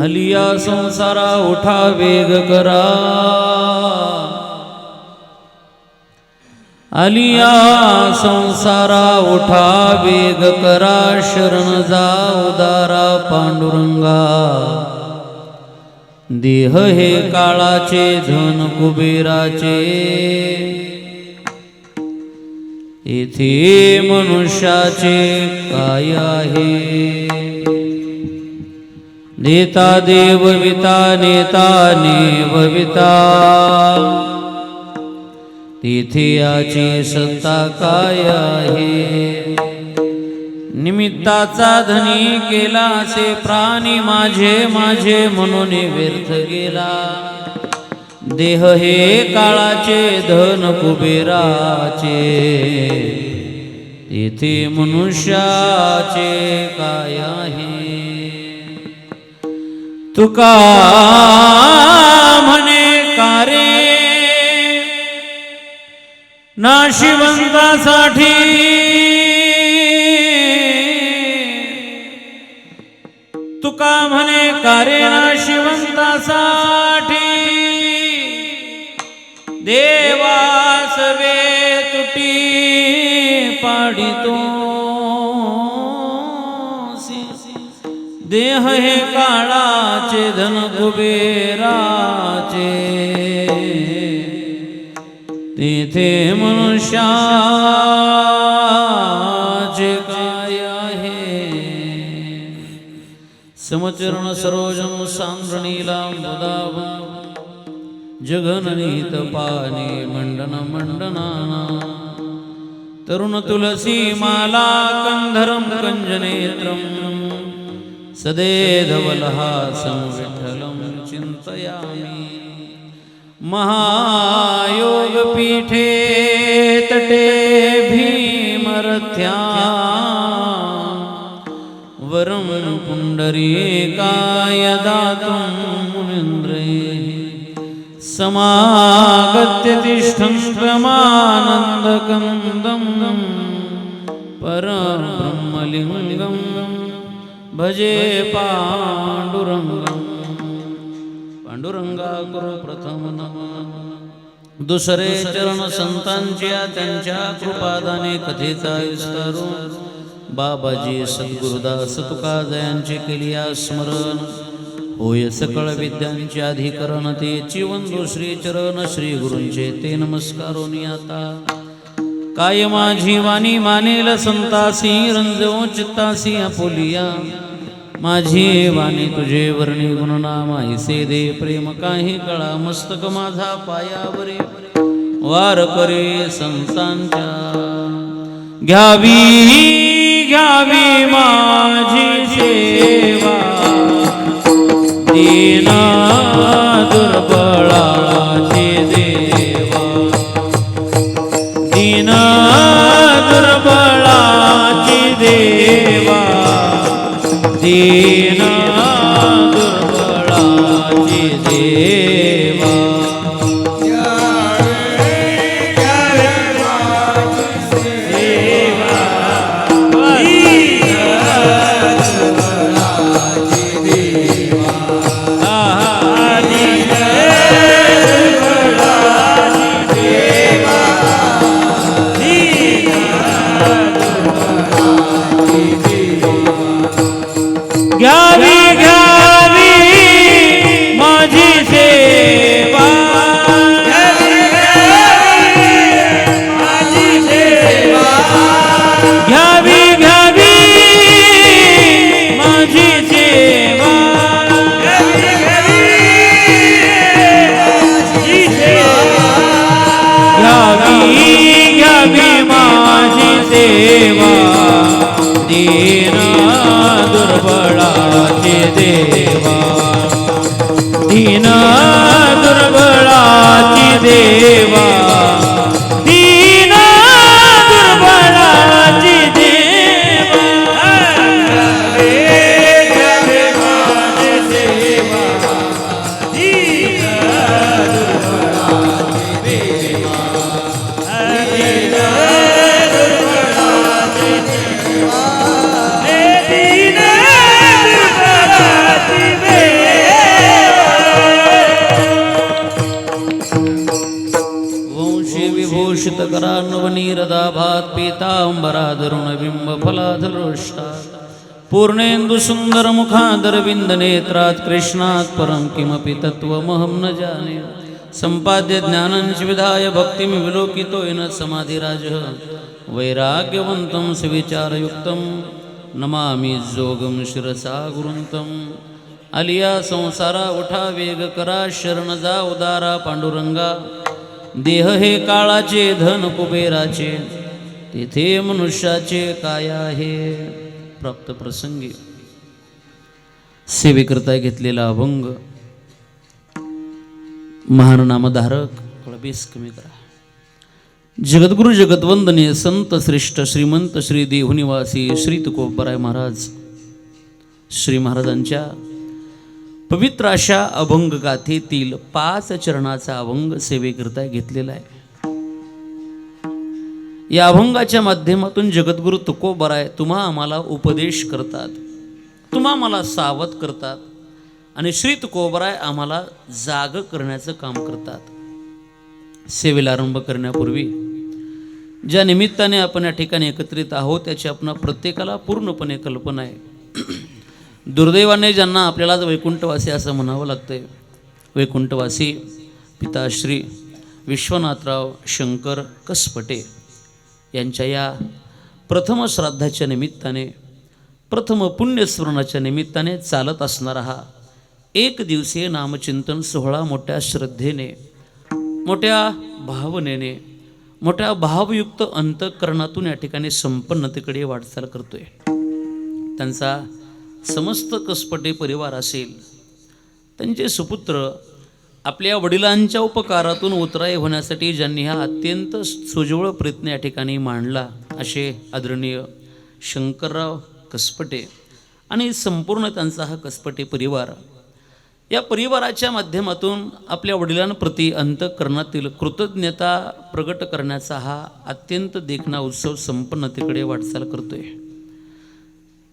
हलिया संसारा उठा वेग करा, आलिया संसारा उठा वेग करा, शरण जा उदारा पांडुरंगा। देह हे काळाचे धन कुबेराचे, इथे मनुष्याचे काय आहे। नेता देवविता नेता नेवविता, तिथे याची सत्ता काय आहे। निमित्ताचा धनी केला असे प्राणी, माझे माझे म्हणून व्यर्थ गेला। देह हे काळाचे धन कुबेराचे, तिथे मनुष्याचे काय आहे। तुका म्हणे कारे नाशिवंतासाठी, तुका म्हणे कारे नाशिवंतासाठी। देवासवे तुटी पाडितो, देह हे काळाचे धन कुबेराचे, तिथे मनुष्याचे काय आहे। समचरण सरोजम सांद्रणीलांबुदाभं, जगननीत पाने मंडन मंडनाना। तरुण तुलसी माला कंधरम कंजनेत्रम, सदेधवलहासं विठ्ठलं चिन्तयामि। महायोगपीठे तटे भीमरथ्या, वरं पुण्डरीकाय दातुं मुनीन्द्रैः। समागत्य तिष्ठं प्रमानन्दकन्दं, परब्रह्मलिङ्गं भजे पांडुरंगं। पांडुरंगा गुरु प्रथम नमः। दुसरे चरण संतांच्या त्यांच्या कृपादाने कथेचा विस्तारू, बाबाजी सद्गुरुदास तुकाजयांचे केलिया स्मरण। होय सकळ विद्यांचे अधिकरण, ते चिवंदू श्री चरण श्री गुरूंचे ते नमस्कारोनी आता। काय माझी वाणी मानेल संतासी, रंजो चित्तासी आपुलिया। माझी वाणी तुझे वर्णी गुणनाम ऐसे दे, प्रेम काही कळा मस्तक माझा पायावरे। वार करे संतांच्या, घ्यावी घ्यावी माझी सेवा। दीन दुर्बळाची देवा, दीन दुर्बळाची देवा, दीन दुर्बळाची देवा। घ्यावी घ्यावी माझी सेवा, माझी सेवा। घ्यावी घ्यावी माझी सेवा, घ्यावी घ्यावी माझी सेवा। दीन दुर्बळाची देवा, दीन दुर्बळाची देवा, दीन दुर्बळाची देवा। दीन दुर्बळाची देवा, दीन दुर्बळाची देवा। नीरदाभात पीतांबरादरुणबिंबफलाधरोष्टात् पूर्णेन्दुसुन्दरमुखादरविन्दनेत्रात् कृष्णात् परं किमपि तत्त्वमहं न जाने सम्पाद्य ज्ञानञ्च विधाय भक्तिं विलोकितो येन समाधिराजः वैराग्यवन्तं सुविचारयुक्तं नमामि जोगं शिरसा गुरुन्तम् आलिया संसारा उठा वेग करा शरण जा उदारा पांडुरंगा देह हे काळाचे धन कुबेराचे तेथे मनुष्याचे काय आहे. प्राप्त प्रसंगी सेवेकरता घेतलेला अभंग महान नामधारक कळबीस कमी करा. जगद्गुरु जगतवंदनीय संत श्रेष्ठ श्रीमंत श्री देहुनिवासी श्री तुकोबराय महाराज श्री महाराजांच्या पवित्र अशा अभंग गाथेतील 5 चरणाचा अभंग सेवेकरता घेतलेला आहे. या अभंगाच्या माध्यमातून जगद्गुरु तुकोबराय तुम्हा आम्हाला उपदेश करतात, तुम्हा आम्हाला सावध करतात आणि श्री तुकोबराय आम्हाला जाग करण्याचं काम करतात. सेवेला आरंभ करण्यापूर्वी ज्या निमित्ताने आपण या ठिकाणी एकत्रित आहोत त्याची आपण प्रत्येकाला पूर्णपणे कल्पना आहे. दुर्दैवाने ज्यांना आपल्याला वैकुंठवासी असं म्हणावं लागतंय, वैकुंठवासी पिताश्री विश्वनाथराव शंकर कसपटे यांच्या या प्रथम श्राद्धाच्या निमित्ताने, प्रथम पुण्यस्मरणाच्या निमित्ताने चालत असणारा हा एक दिवसीय नामचिंतन सोहळा मोठ्या श्रद्धेने, मोठ्या भावनेने, मोठ्या भावयुक्त अंतःकरणातून या ठिकाणी संपन्नतेकडे वाटचाल करतोय. त्यांचा समस्त कसपटे परिवार असेल, त्यांचे सुपुत्र आपल्या वडिलांच्या उपकारातून उतराई होण्यासाठी ज्यांनी हा अत्यंत सुजवळ प्रयत्न या ठिकाणी मांडला असे आदरणीय शंकरराव कसपटे आणि संपूर्ण त्यांचा हा कसपटे परिवार, या परिवाराच्या माध्यमातून आपल्या वडिलांप्रती अंतःकरणातील कृतज्ञता प्रगट करण्याचा हा अत्यंत देखणा उत्सव संपन्नतेकडे वाटचाल करतोय.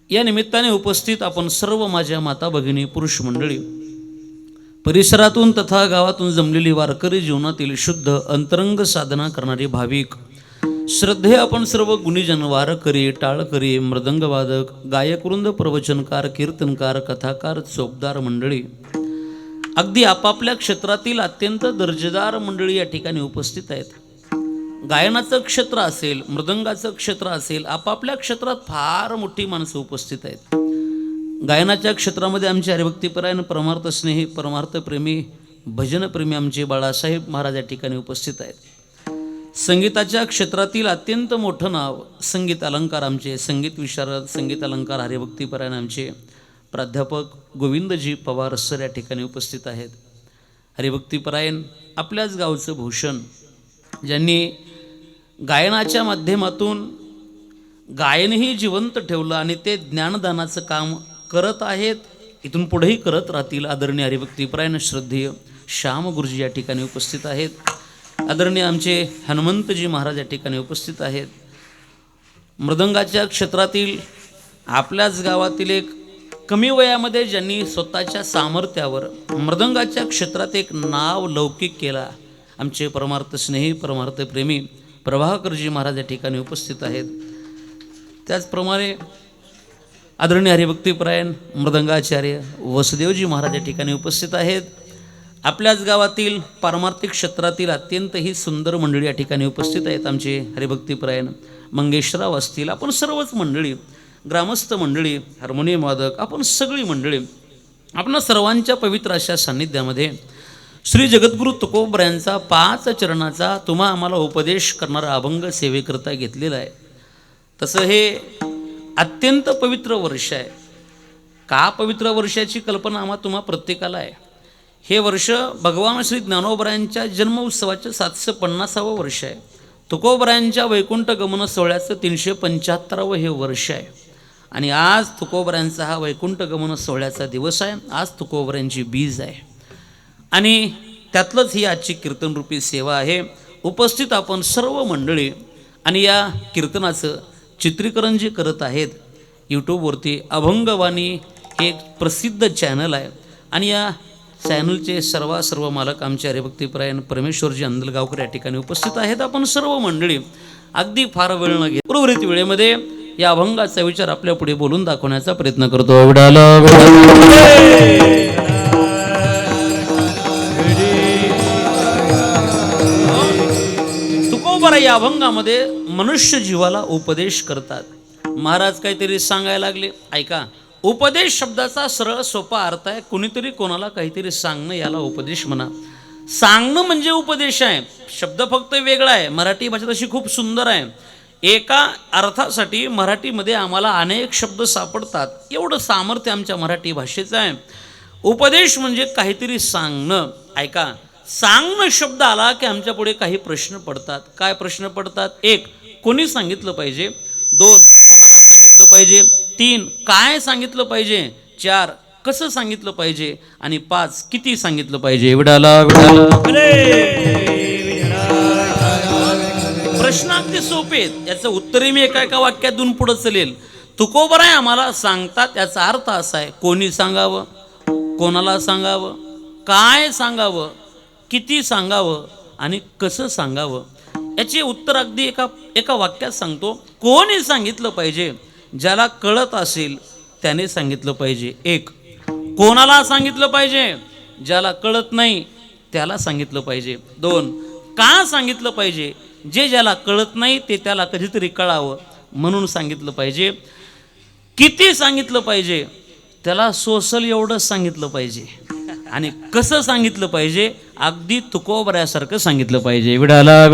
या निमित्ताने उपस्थित आपण सर्व माझ्या माता भगिनी पुरुष मंडळी, परिसरातून तथा गावातून जमलेली वारकरी जीवनातील शुद्ध अंतरंग साधना करणारे भाविक, श्रद्धे आपण सर्व गुणीजन, वारकरी, टाळकरी, मृदंगवादक, गायकवृंद, प्रवचनकार, कीर्तनकार, कथाकार, चोपदार मंडळी, अगदी आपापल्या क्षेत्रातील अत्यंत दर्जेदार मंडळी या ठिकाणी उपस्थित आहेत. गायनाचं क्षेत्र असेल, मृदंगाचं क्षेत्र असेल, आपापल्या क्षेत्रात फार मोठी माणसं उपस्थित आहेत. गायनाच्या क्षेत्रामध्ये आमचे हरिभक्तीपरायण, परमार्थ स्नेही, परमार्थप्रेमी, भजनप्रेमी आमचे बाळासाहेब महाराज या ठिकाणी उपस्थित आहेत. संगीताच्या क्षेत्रातील अत्यंत मोठं नाव संगीत अलंकार आमचे संगीत विशारद, संगीत अलंकार हरिभक्तीपरायण आमचे प्राध्यापक गोविंदजी पवार सर या ठिकाणी उपस्थित आहेत. हरिभक्तीपरायण आपल्याच गावचं भूषण, ज्यांनी गायनाच्या माध्यमातून गायनही जिवंत ठेवलं आणि ते ज्ञानदानाचं काम करत आहेत, इथून पुढेही करत राहतील. आदरणीय हरिभक्तीपरायण श्रद्धेय श्याम गुरुजी या ठिकाणी उपस्थित आहेत. आदरणीय आमचे हनुमंतजी महाराज या ठिकाणी उपस्थित आहेत. मृदंगाच्या क्षेत्रातील आपल्याच गावातील एक कमी वयामध्ये ज्यांनी स्वतःच्या सामर्थ्यावर मृदंगाच्या क्षेत्रात एक नाव लौकिक केला, आमचे परमार्थ स्नेही, परमार्थ प्रेमी प्रभाकरजी महाराज या ठिकाणी उपस्थित आहेत. त्याचप्रमाणे आदरणीय हरिभक्तीपरायण मृदंगाचार्य वसुदेवजी महाराज या ठिकाणी उपस्थित आहेत. आपल्याच गावातील पारमार्थिक क्षेत्रातील अत्यंत ही सुंदर मंडळी या ठिकाणी उपस्थित आहेत. आमचे हरिभक्तीपरायण मंगेशराव असतील, आपण सर्वच मंडळी, ग्रामस्थ मंडळी, हार्मोनियम वादक, आपण सगळी मंडळी, आपणा सर्वांच्या पवित्र अशा सान्निध्यामध्ये श्री जगद्गुरु तुकोबरायांचा 5 चरणाचा तुम्हा आम्हाला उपदेश करणारा अभंग सेवेकरता घेतलेला आहे. तसं हे अत्यंत पवित्र वर्ष आहे. का पवित्र वर्षाची कल्पना आम्हा तुम्हा प्रत्येकाला आहे. हे वर्ष भगवान श्री ज्ञानोबरायांच्या जन्म उत्सवाचं 750वं वर्ष आहे. तुकोबरायांच्या वैकुंठ गमन सोहळ्याचं 375वं हे वर्ष आहे. आणि आज तुकोबरायांचा हा वैकुंठ गमन सोहळ्याचा दिवस आहे. आज तुकोबरायांची बीज आहे आणि त्यातलंच ही आजची कीर्तनरूपी सेवा आहे. उपस्थित आपण सर्व मंडळी आणि या कीर्तनाचं चित्रीकरण जे करत आहेत यूट्यूबवरती, अभंगवाणी हे एक प्रसिद्ध चॅनल आहे आणि या चॅनलचे सर्व मालक आमचे हरिभक्तीपरायण परमेश्वरजी अंधलगावकर या ठिकाणी उपस्थित आहेत. आपण सर्व मंडळी अगदी फार वेळ न घेत उर्वरित वेळेमध्ये या अभंगाचा विचार आपल्या पुढे बोलून दाखवण्याचा प्रयत्न करतो. तुकोबराय या अभंगामध्ये मनुष्य जीवाला उपदेश करतात. महाराज काहीतरी सांगायला लागले. ऐका, उपदेश शब्दाचा सरळ सोपा अर्थ आहे कुणीतरी कोणाला काहीतरी सांगणं, याला उपदेश म्हणा. सांगणं म्हणजे उपदेश आहे. शब्द फक्त वेगळा आहे. मराठी भाषा तशी खूप सुंदर आहे. एका अर्थासाठी मराठीमध्ये आम्हाला अनेक शब्द सापडतात. एवढं सामर्थ्य आमच्या मराठी भाषेचं आहे. उपदेश म्हणजे काहीतरी सांगणं. ऐका, सांगणं शब्द आला की आमच्या पुढे काही प्रश्न पडतात. काय प्रश्न पडतात? 1, कोणी सांगितलं पाहिजे? 2, कोणाला सांगितलं पाहिजे? 3, काय सांगितलं पाहिजे? 4, कसं सांगितलं पाहिजे? आणि 5, किती सांगितलं पाहिजे? विडाला प्रश्न अगदी सोपे आहेत. याचं उत्तरही मी एका वाक्यात देऊन पुढे चलेल. तुकोबराय आम्हाला सांगतात. याचा अर्थ असा आहे, कोणी सांगावं, कोणाला सांगावं, काय सांगावं, किती सांगावं आणि कसं सांगावं. याचे उत्तर अगदी एका वाक्यात सांगतो. कोणी सांगितलं पाहिजे? ज्याला कळत असेल त्याने सांगितलं पाहिजे. 1, कोणाला सांगितलं पाहिजे? ज्याला कळत नाही त्याला सांगितलं पाहिजे. 2, का सांगितलं पाहिजे? जे ज्याला कळत नाही ते त्याला कधीतरी कळावं म्हणून सांगितलं पाहिजे. किती सांगितलं पाहिजे? त्याला सोसल एवढं सांगितलं पाहिजे. आणि कसं सांगितलं पाहिजे? अगदी तुकोबऱ्यासारखं सांगितलं पाहिजे. विडाला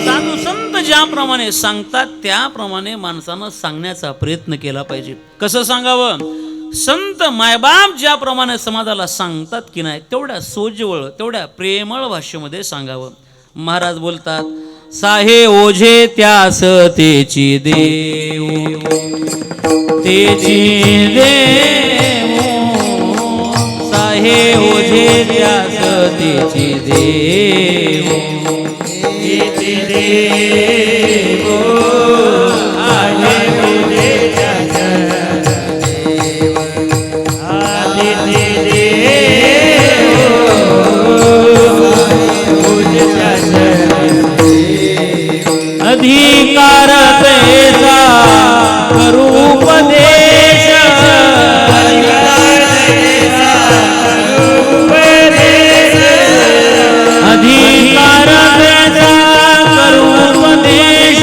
साधू संत ज्याप्रमाणे सांगतात त्याप्रमाणे माणसानं सांगण्याचा प्रयत्न केला पाहिजे. कसं सांगावं? संत मायबाप ज्याप्रमाणे समाजाला सांगतात की नाही, तेवढ्या सोज्वळ, तेवढ्या प्रेमळ भाषेमध्ये सांगावं. महाराज बोलतात, साहे ओझे त्यास तेची देव, तेची देव, साहे ओझे त्यास तेची देव, तेची देव, आहे ओझे त्यास अधिकार तैसा करू उपदेश, अधिकार तैसा करू उपदेश,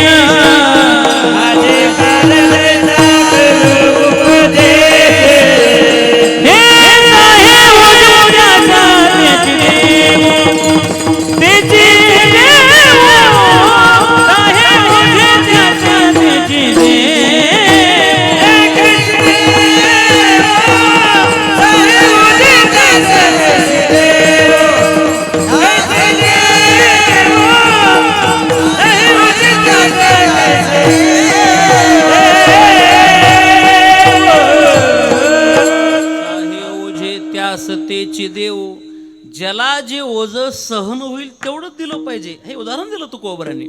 तेची देव. ज्याला जे ओझ सहन होईल तेवढंच दिलं पाहिजे. हे उदाहरण दिलं तुकोबरांनी.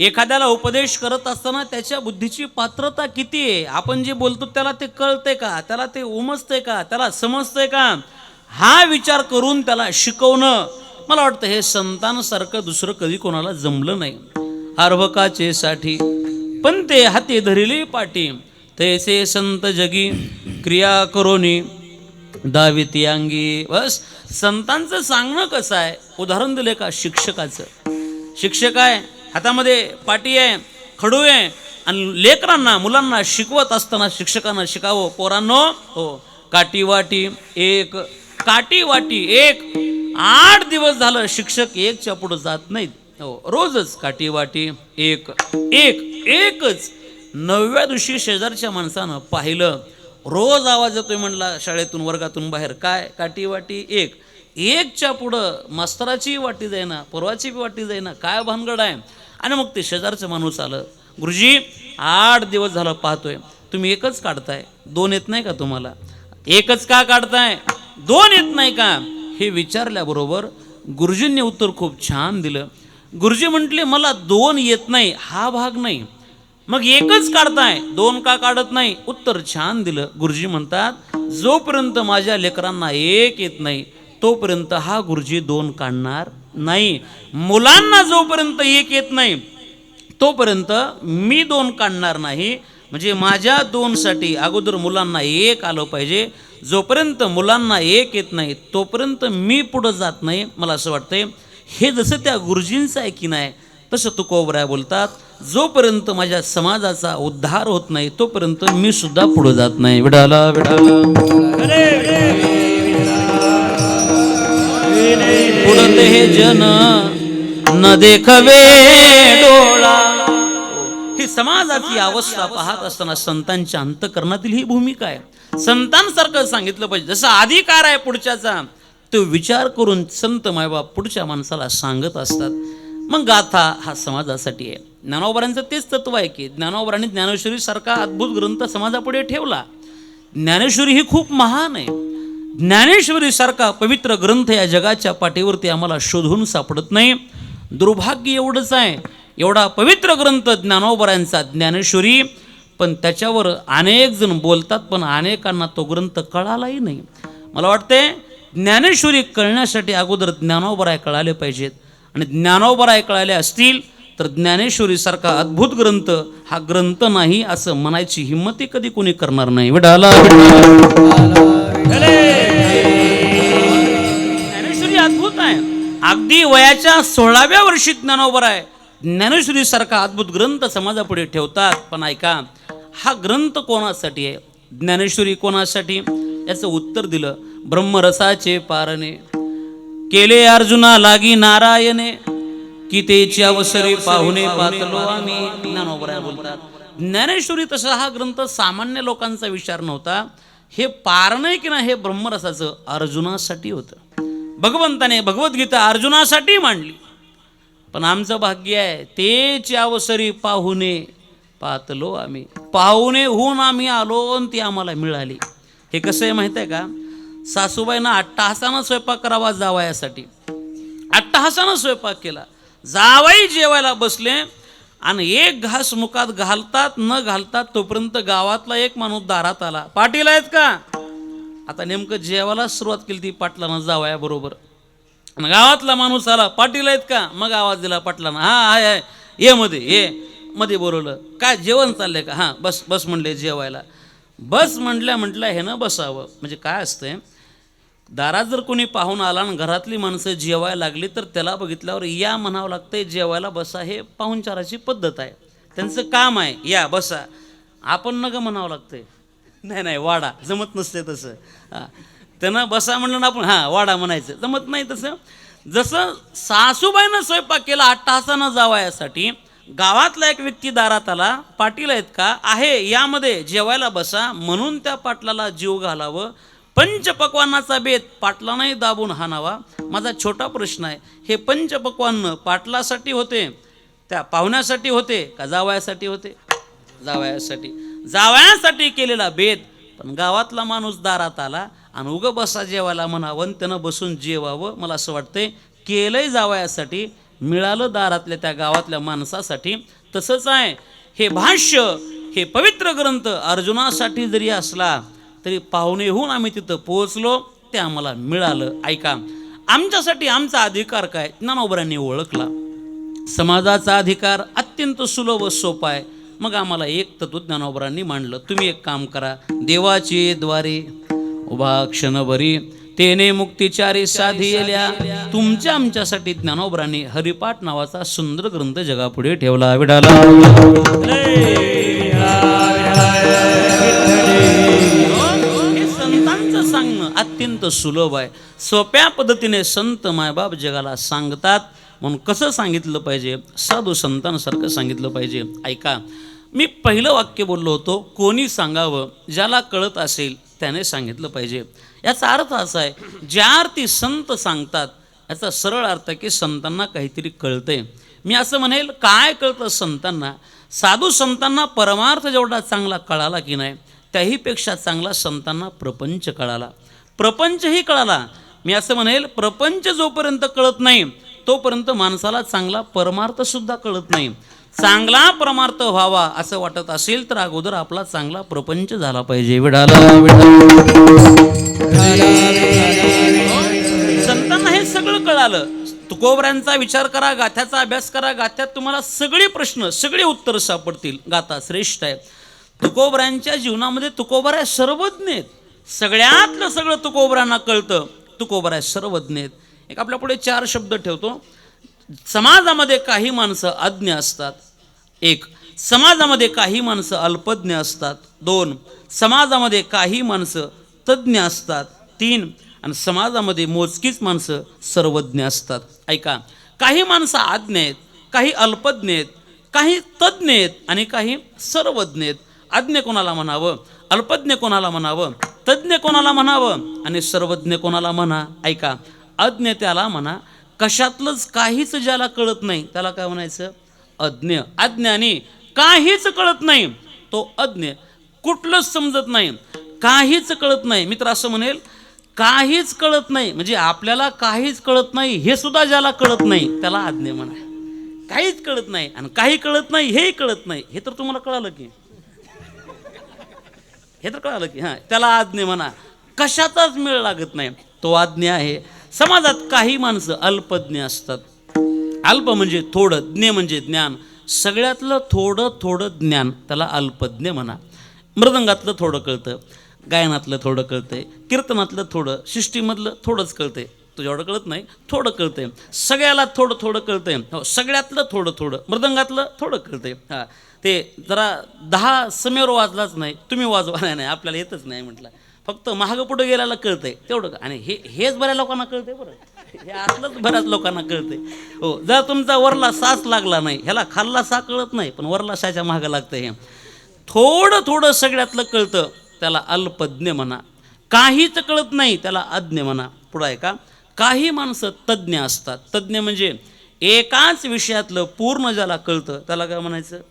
एखाद्याला उपदेश करत असताना त्याच्या बुद्धीची पात्रता किती आहे, आपण जे बोलतो त्याला ते कळतंय का, त्याला ते उमजतंय का, त्याला समजतंय का, हा विचार करून त्याला शिकवणं, मला वाटतं हे संतांसारखं दुसरं कधी कोणाला जमलं नाही. अर्भकाचे साठी पण ते हाती धरिली पाटी, तैसे संत जगी क्रिया करोनी दाविती अंगी. बस संतांचं सांगणं कसं आहे, उदाहरण दिले का शिक्षकाचं. शिक्षक आहे, हातामध्ये पाटी आहे, खडू आहे, आणि लेकरांना, मुलांना शिकवत असताना शिक्षकांना शिकावं, पोरांनो हो, काठी वाटी एक, काठी वाटी एक. 8 दिवस झालं शिक्षक 1च्या पुढे जात नाहीत. हो, रोजच काठी वाटी एक एक एकच. 9व्या दिवशी शेजारच्या माणसानं पाहिलं, रोज आवाज येतोय म्हणला शाळेतून, वर्गातून बाहेर, काय काठी वाटी एक. 1च्या पुढं मास्तराची वाटी जाईना, परवाची वाटी जाईना, काय भानगड आहे. आणि मग ते शेजारचं माणूस आलं, गुरुजी 8 दिवस झालं पाहतोय, तुम्ही एकच काढताय, 2 येत नाही का तुम्हाला? एकच का काढताय, 2 येत नाही का? हे विचारल्याबरोबर गुरुजींनी उत्तर खूप छान दिलं. गुरुजी म्हटले, मला 2 येत नाही हा भाग नाही, मग एकच काढताय, 2 का काढत नाही? उत्तर छान दिलं. गुरुजी म्हणतात, जोपर्यंत माझ्या लेकरांना 1 येत नाही तोपर्यंत हा गुरुजी 2 काढणार नाही. मुलांना जोपर्यंत एक येत नाही तोपर्यंत मी दोन काढणार नाही. म्हणजे माझ्या दोनसाठी अगोदर मुलांना एक आलं पाहिजे. जोपर्यंत मुलांना एक येत नाही तोपर्यंत मी पुढं जात नाही. मला असं वाटतंय हे जसं त्या गुरुजींचं आहे की नाही तसं तुकोबराय बोलतात, जोपर्यंत माझ्या समाजाचा उद्धार होत नाही तोपर्यंत मी सुद्धा पुढे जात नाही. विडाला विडाला पुढते हे जन न देखवे डोळा. ही समाजाची अवस्था पाहत असताना संतांच्या अंतःकरणातील ही भूमिका आहे. संतांसारखं सांगितलं पाहिजे. जसा अधिकार आहे पुढच्याचा तो विचार करून संत मायबाप पुढच्या माणसाला सांगत असतात. मग गाथा हा समाजासाठी आहे. ज्ञानोबरांचं तेच तत्व आहे की ज्ञानोबरांनी ज्ञानेश्वरी सारखा अद्भुत ग्रंथ समाजापुढे ठेवला. ज्ञानेश्वरी ही खूप महान आहे. ज्ञानेश्वरी सारखा पवित्र ग्रंथ या जगाच्या पाठीवरती आम्हाला शोधून सापडत नाही. दुर्भाग्य एवढंच आहे, एवढा पवित्र ग्रंथ ज्ञानोबरांचा ज्ञानेश्वरी, पण त्याच्यावर अनेक जण बोलतात पण अनेकांना तो ग्रंथ कळालाही नाही. मला वाटते ज्ञानेश्वरी कळण्यासाठी अगोदर ज्ञानोबराय कळाले पाहिजेत. आणि ज्ञानोबराय कळाले असतील तर ज्ञानेश्वरी सारखा अद्भुत ग्रंथ हा ग्रंथ नाही असं म्हणायची हिंमत कधी कोणी करणार नाही. ज्ञानेश्वरी अद्भुत आहे. अगदी वयाच्या 16व्या वर्षी ज्ञानोबराय ज्ञानेश्वरी सारखा अद्भुत ग्रंथ समाजापुढे ठेवतात. पण ऐका, हा ग्रंथ कोणासाठी आहे? ज्ञानेश्वरी कोणासाठी? याचं उत्तर दिलं. ब्रह्मरसाचे पारणे केले अर्जुना लागी नारायणे, की तेची अवसरे पाहुणे पातलो आम्ही. ज्ञानोबराय बोलतात ज्ञानेश्वरी तसा हा ग्रंथ सामान्य लोकांचा विचार नव्हता. हे पारणं की नाही हे ब्रह्मरसाचं अर्जुनासाठी होतं. भगवंताने भगवद्गीता अर्जुनासाठी मांडली. पण आमचं भाग्य आहे तेची अवसरी पाहुणे पातलो आम्ही. पाहुणे होऊन आम्ही आलो आणि ती आम्हाला मिळाली. हे कसं आहे माहिती आहे का? सासूबाईंना अट्टाहासानं स्वयंपाक करावा जावयासाठी. अट्टाहासानं स्वयंपाक केला. जावाई जेवायला बसले आणि एक घास मुखात घालतात न घालतात तोपर्यंत गावातला एक माणूस दारात आला. पाटील आहेत का? आता नेमकं जेवायला सुरुवात केली ती पाटलानं जावया बरोबर. गावातला माणूस आला. पाटील आहेत का? मग आवाज दिला पाटलानं. हा आहे ये मध्ये ये. मध्ये बोलवलं. काय जेवण चाललंय का? हां बस बस म्हणले जेवायला. बस म्हटलं हे ना बसावं. म्हणजे काय असतंय, दारात जर कोणी पाहून आला आणि घरातली माणसं जेवायला लागली तर त्याला बघितल्यावर या म्हणावं लागतंय. जेवायला बसा हे पाहुणचाराची पद्धत आहे. त्यांचं काम आहे या बसा. आपण नग म्हणावं लागतंय. नाही वाडा जमत नसते तसं. हां त्यांना बसा म्हणलं ना आपण हां वाडा म्हणायचं जमत नाही तसं. जसं सासूबाईनं स्वयंपाक केला अट्टाहासानं जावयासाठी, गावातला एक व्यक्ती दारात आला. पाटील आहेत का? आहे यामध्ये जेवायला बसा म्हणून त्या पाटलाला जीव घालावं. पंचपक्वान्नाचा बेत पाटलांनाही दाबून हाणावा. माझा छोटा प्रश्न आहे, हे पंचपक्वान्न पाटलासाठी होते, त्या पाहुण्यासाठी होते का जावयासाठी होते? जावयासाठी केलेला बेत. पण गावातला माणूस दारात आला आणि उगं बसा जेवायला म्हणावं त्यानं बसून जेवावं. मला असं वाटतंय केलंय जावयासाठी, मिळालं दारातल्या त्या गावातल्या माणसासाठी. तसंच आहे हे भाष्य, हे पवित्र ग्रंथ अर्जुनासाठी जरी असला तरी पाहुणे होऊन आम्ही तिथं पोहोचलो, ते आम्हाला मिळालं. ऐका, आमच्यासाठी आमचा अधिकार काय ज्ञानोबरांनी ओळखला. समाजाचा अधिकार अत्यंत सुलभ व सोपा आहे. मग आम्हाला एक तत्व ज्ञानोबरांनी मांडलं. तुम्ही एक काम करा, देवाचे द्वारे उभा क्षणभरी तेने मुक्तिचारी साधियल्या. तुमच्या आमच्यासाठी ज्ञानोबरांनी हरिपाठ नावाचा सुंदर ग्रंथ जगापुढे ठेवला. विडाला हे संतांचं सांगणं अत्यंत सुलभ आहे. सोप्या पद्धतीने संत मायबाप जगाला सांगतात. म्हणून कसं सांगितलं पाहिजे? साधू संतांसारखं सांगितलं पाहिजे. ऐका, मी पहिलं वाक्य बोललो होतो, कोणी सांगावं? ज्याला कळत असेल त्याने सांगितलं पाहिजे. याचा अर्थ असा आहे, ज्या अर्थी संत सांगतात याचा सरळ अर्थ की संतांना काहीतरी कळतंय. मी असं म्हणेल, काय कळतं संतांना? साधू संतांना परमार्थ जेवढा चांगला कळाला की नाही, त्याहीपेक्षा चांगला संतांना प्रपंच कळाला. प्रपंचही कळाला. मी असं म्हणेल, प्रपंच जोपर्यंत कळत नाही तोपर्यंत माणसाला चांगला परमार्थ सुद्धा कळत नाही. चांगला परमार्थ व्हावा असं वाटत असेल तर अगोदर आपला चांगला प्रपंच झाला पाहिजे. संतांना हे सगळं कळालं. तुकोबऱ्यांचा विचार करा, गाथ्याचा अभ्यास करा. गाथ्यात तुम्हाला सगळे प्रश्न, सगळे उत्तर सापडतील. गाथा श्रेष्ठ आहे. तुकोबऱ्यांच्या जीवनामध्ये तुकोबऱ्या सर्वज्ञ आहेत. सगळ्यातलं सगळं तुकोबऱ्यांना कळतं. तुकोबऱ्या सर्वज्ञ आहेत. एक आपल्या पुढे 4 शब्द ठेवतो. समाजामध्ये काही माणसं अज्ञ असतात. 1. समाजामध्ये काही माणसं अल्पज्ञ असतात. 2. समाजामध्ये काही माणसं तज्ज्ञ असतात. 3. आणि समाजामध्ये मोजकीच माणसं सर्वज्ञ असतात. ऐका, काही माणसं अज्ञ आहेत, काही अल्पज्ञ आहेत, काही तज्ज्ञ आहेत आणि काही सर्वज्ञ आहेत. अज्ञ कोणाला म्हणावं, अल्पज्ञ कोणाला म्हणावं, तज्ज्ञ कोणाला म्हणावं आणि सर्वज्ञ कोणाला म्हणा. ऐका, अज्ञ त्याला म्हणा कशातलंच काहीच ज्याला कळत नाही त्याला काय म्हणायचं, अज्ञ. अज्ञानी काहीच कळत नाही तो अज्ञ. कुठलंच समजत नाही, काहीच कळत नाही. मित्र असं म्हणेल, काहीच कळत नाही म्हणजे आपल्याला काहीच कळत नाही हे सुद्धा ज्याला कळत नाही त्याला अज्ञ म्हणा. काहीच कळत नाही आणि काही कळत नाही हेही कळत नाही, हे तर तुम्हाला कळालं की, हे तर कळालं की, हां, त्याला अज्ञ म्हणा. कशाचाच मेळ लागत नाही तो अज्ञ आहे. समाजात काही माणसं अल्पज्ञ असतात. अल्प म्हणजे थोडं, ज्ञ म्हणजे ज्ञान. सगळ्यातलं थोडं थोडं ज्ञान त्याला अल्पज्ञ म्हणा. मृदंगातलं थोडं कळतं, गायनातलं थोडं कळतंय, कीर्तनातलं थोडं, सृष्टीमधलं थोडंच कळतंय. तुझ्या एवढं कळत नाही, थोडं कळतंय. सगळ्याला थोडं थोडं कळतंय. हो, सगळ्यातलं थोडं थोडं. मृदंगातलं थोडं कळतंय. हां, ते जरा 10 समेवर वाजलाच नाही, तुम्ही वाजवा नाही, आपल्याला येतच नाही म्हटलं. फक्त महाग पुढं गेल्याला कळतंय तेवढं. आणि हेच बऱ्याच लोकांना कळतंय बरं, हे आतलंच बऱ्याच लोकांना कळतंय. हो, जर तुमचा वरला साच लागला नाही, ह्याला खाल्ला सा कळत नाही पण वरला साच्या महागं लागतं. हे थोडं थोडं सगळ्यातलं कळतं त्याला अल्पज्ञ म्हणा. काहीच कळत नाही त्याला अज्ञ म्हणा. पुढं आहे का, काही माणसं तज्ज्ञ असतात. तज्ज्ञ म्हणजे एकाच विषयातलं पूर्ण ज्याला कळतं त्याला काय म्हणायचं,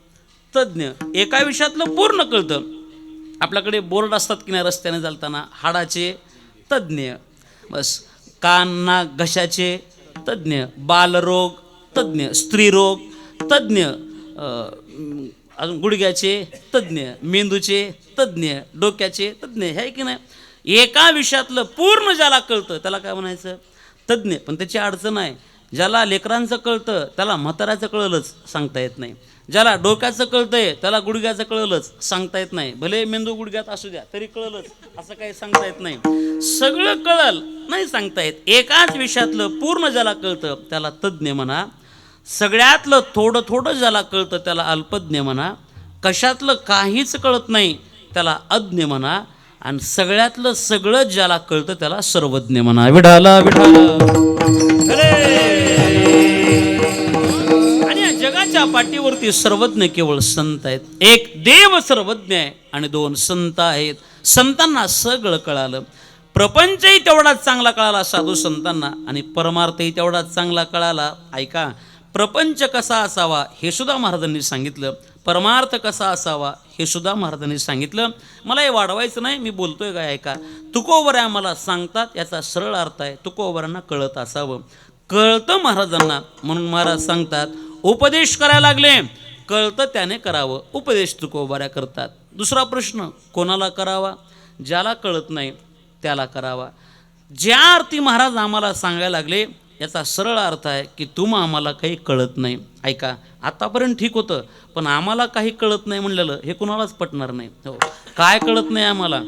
तज्ज्ञ. एका विषयातलं पूर्ण कळतं. आपल्याकडे बोर्ड असतात की नाही रस्त्याने चालताना, हाडाचे तज्ज्ञ, बस. कान नाक घशाचे तज्ज्ञ, बालरोग तज्ज्ञ, स्त्रीरोग तज्ज्ञ, अजून गुडघ्याचे तज्ज्ञ, मेंदूचे तज्ज्ञ, डोक्याचे तज्ज्ञ. हे की नाही, एका विषयातलं पूर्ण ज्याला कळतं त्याला काय म्हणायचं, तज्ज्ञ. पण त्याची अडचण आहे, ज्याला लेकरांचं कळतं त्याला म्हाताऱ्याचं कळलंच सांगता येत नाही. ज्याला डोक्याचं कळतंय त्याला गुडघ्याचं कळलंच सांगता येत नाही. भले मेंदू गुडघ्यात असू द्या तरी कळलंच असं काही सांगता येत नाही. सगळं कळल नाही सांगता येत. एकाच विषयातलं पूर्ण ज्याला कळतं त्याला तज्ज्ञ म्हणा. सगळ्यातलं थोडं थोडं ज्याला कळतं त्याला अल्पज्ञ म्हणा. कशातलं काहीच कळत नाही त्याला अज्ञ म्हणा. आणि सगळ्यातलं सगळं ज्याला कळतं त्याला सर्वज्ञ म्हणा. विठाला विठाला. आणि या जगाच्या पाठीवरती सर्वज्ञ केवळ संत आहेत. 1 देव सर्वज्ञ आहे आणि 2 संत आहेत. संतांना सगळं कळालं. प्रपंचही तेवढाच चांगला कळाला साधू संतांना आणि परमार्थही तेवढाच चांगला कळाला. ऐका, प्रपंच कसा असावा हे सुद्धा महाराजांनी सांगितलं, परमार्थ कसा असावा हे सुद्धा महाराजांनी सांगितलं. मला हे वाढवायचं नाही, मी बोलतोय काय. ऐका, तुकोबऱ्या मला सांगतात याचा सरळ अर्थ आहे तुकोबऱ्यांना कळत असावं. कळतं महाराजांना म्हणून महाराज सांगतात, उपदेश करायला लागले कळतं त्याने करावं. उपदेश तुकोबऱ्या करतात. दुसरा प्रश्न, कोणाला करावा, ज्याला कळत नाही त्याला करावा. ज्या अर्थी महाराज आम्हाला सांगायला लागले याचा सरळ अर्थ आहे की आम्हाला काही कळत नाही. ऐका, आतापर्यंत ठीक होतं पण आम्हाला काही कळत नाही म्हणलेलं हे कुणालाच पटणार नाही. हो, काय कळत नाही आम्हाला,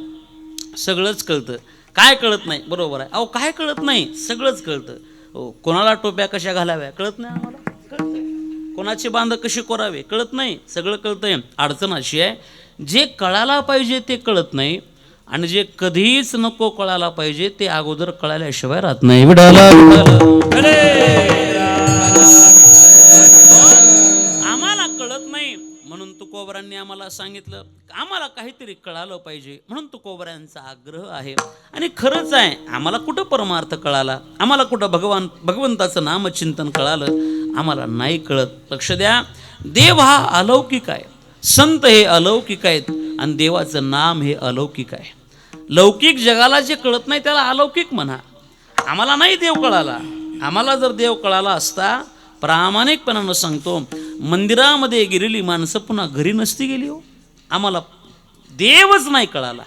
सगळंच कळतं. काय कळत नाही, बरोबर आहे. अहो, काय कळत नाही, सगळंच कळतं. हो, कोणाला टोप्या कशा घालाव्या कळत नाही आम्हाला, कळतं. कोणाचे बांध कसे कोरावे कळत नाही, सगळं कळतंय. अडचण अशी आहे, जे कळायला पाहिजे ते कळत नाही आणि जे कधीच नको कळायला पाहिजे ते अगोदर कळाल्याशिवाय राहत नाही. आम्हाला कळत नाही म्हणून तुकोबऱ्यांनी आम्हाला सांगितलं, आम्हाला काहीतरी कळालं पाहिजे म्हणून तुकोबऱ्यांचा आग्रह आहे. आणि खरंच आहे, आम्हाला कुठं परमार्थ कळाला, आम्हाला कुठं भगवंताचं नामचिंतन कळालं, आम्हाला नाही कळत. लक्ष द्या, देव हा अलौकिक आहे, संत हे अलौकिक आहेत आणि देवाचं नाम हे अलौकिक आहे. लौकिक जगाला जे कळत नाही त्याला अलौकिक म्हणा. आम्हाला नाही देव कळाला. आम्हाला जर देव कळाला असता, प्रामाणिकपणानं सांगतो, मंदिरामध्ये गेलेली माणसं पुन्हा घरी नसती गेली. हो, आम्हाला देवच नाही कळाला.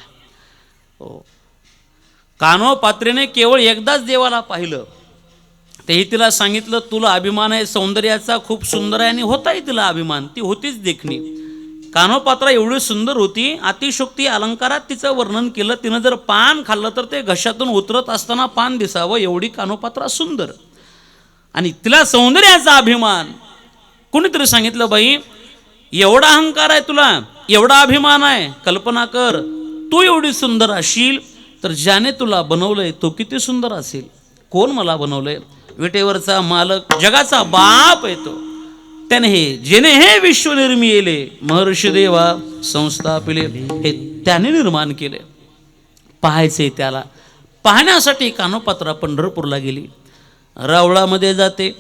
हो, कानोपात्रेने केवळ एकदाच देवाला पाहिलं. तेही तिला सांगितलं, तुला अभिमान आहे सौंदर्याचा, खूप सुंदर आहे. आणि होताही तिला अभिमान, ती होतीच देखणी. कानोपात्रा एवढी सुंदर होती, अतिशोक्ती अलंकारात तिचं वर्णन केलं. तिनं जर पान खाल्लं तर ते घशातून उतरत असताना पान दिसावं, एवढी कानोपात्रा सुंदर. आणि तिला सौंदर्याचा अभिमान. कोणीतरी सांगितलं, बाई एवढा अहंकार आहे तुला, एवढा अभिमान आहे, कल्पना कर तू एवढी सुंदर असशील तर ज्याने तुला बनवलंय तो किती सुंदर असेल. कोण मला बनवलंय? विटेवरचा मालक, जगाचा बाप आहे तो. त्याने जेणे हे विश्व निर्मिले, महर्षी देवा संस्थापिले, हे त्याने निर्माण केले. पाहायचे त्याला. पाहण्यासाठी कानोपात्रा पंढरपूरला गेली. रावळामध्ये जाते,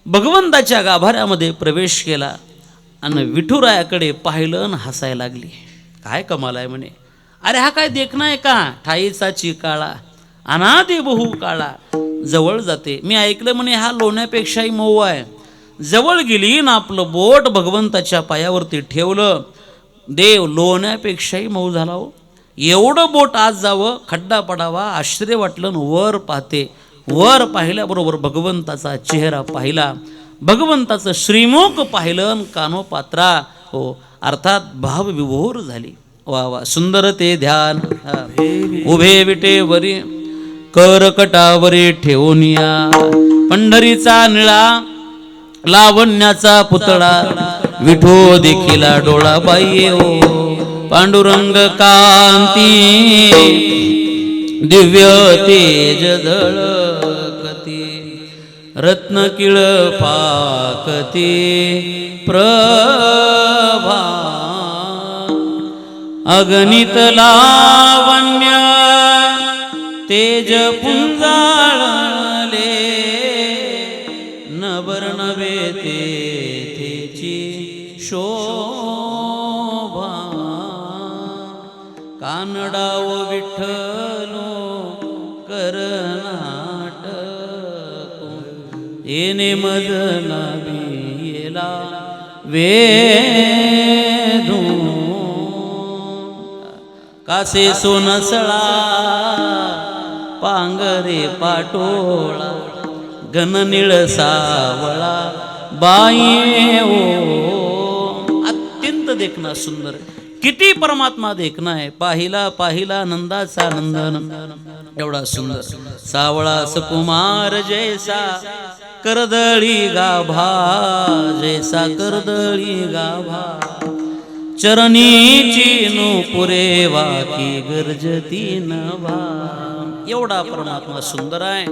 भगवंताच्या गाभाऱ्यामध्ये प्रवेश केला आणि विठुरायाकडे पाहिलं आणि हसायला लागली. काय कमाल आहे म्हणे. अरे हा काय देखणं आहे का? ठाईचा चिकाळा अनादि बहु काळा. जवळ जाते. मी ऐकलं म्हणे हा लोण्यापेक्षाही मऊ आहे. जवळ गेली ना आपलं बोट भगवंताच्या पायावरती ठेवलं. देव लोण्यापेक्षाही मऊ झाला हो. एवढं बोट आज जावं, खड्डा पडावा, आश्चर्य वाटलं. वर पाहते. वर पाहिल्याबरोबर भगवंताचा चेहरा पाहिला, भगवंताचं श्रीमुख पाहिलं. कानोपात्रा हो अर्थात भावविभोर झाली. वा वा, सुंदर ते ध्यान. उभे विटेवरी करकटावरी ठेवून या, पंढरीचा निळा लावण्याचा पुतळा, विठो देखिला डोळा बाई ओ. पांडुरंग कांती दिव्य तेज झळकती, रत्न किळ पाकती प्रभा. अगणित लावण्य तेज पुंजाळले, नवर्णवे तेथेची शोभा. कानडाव विठ्ठलो करनाटको, येणे मजला बियेला वेधू. कासे सोनसळा पांगरे पाटोळा, घननिळ सावळा बाई ओ. अत्यंत देखणं सुंदर. किती परमात्मा देखणं आहे. पाहिला पाहिला नंदाचा नंदन, एवढा सुंदर. सावळा सुकुमार जैसा करदळी गाभा, जैसा करदळी गाभा. चरणीची नूपुरे वाकी गरजती नभा. एवढा परमात्मा सुंदर आहे.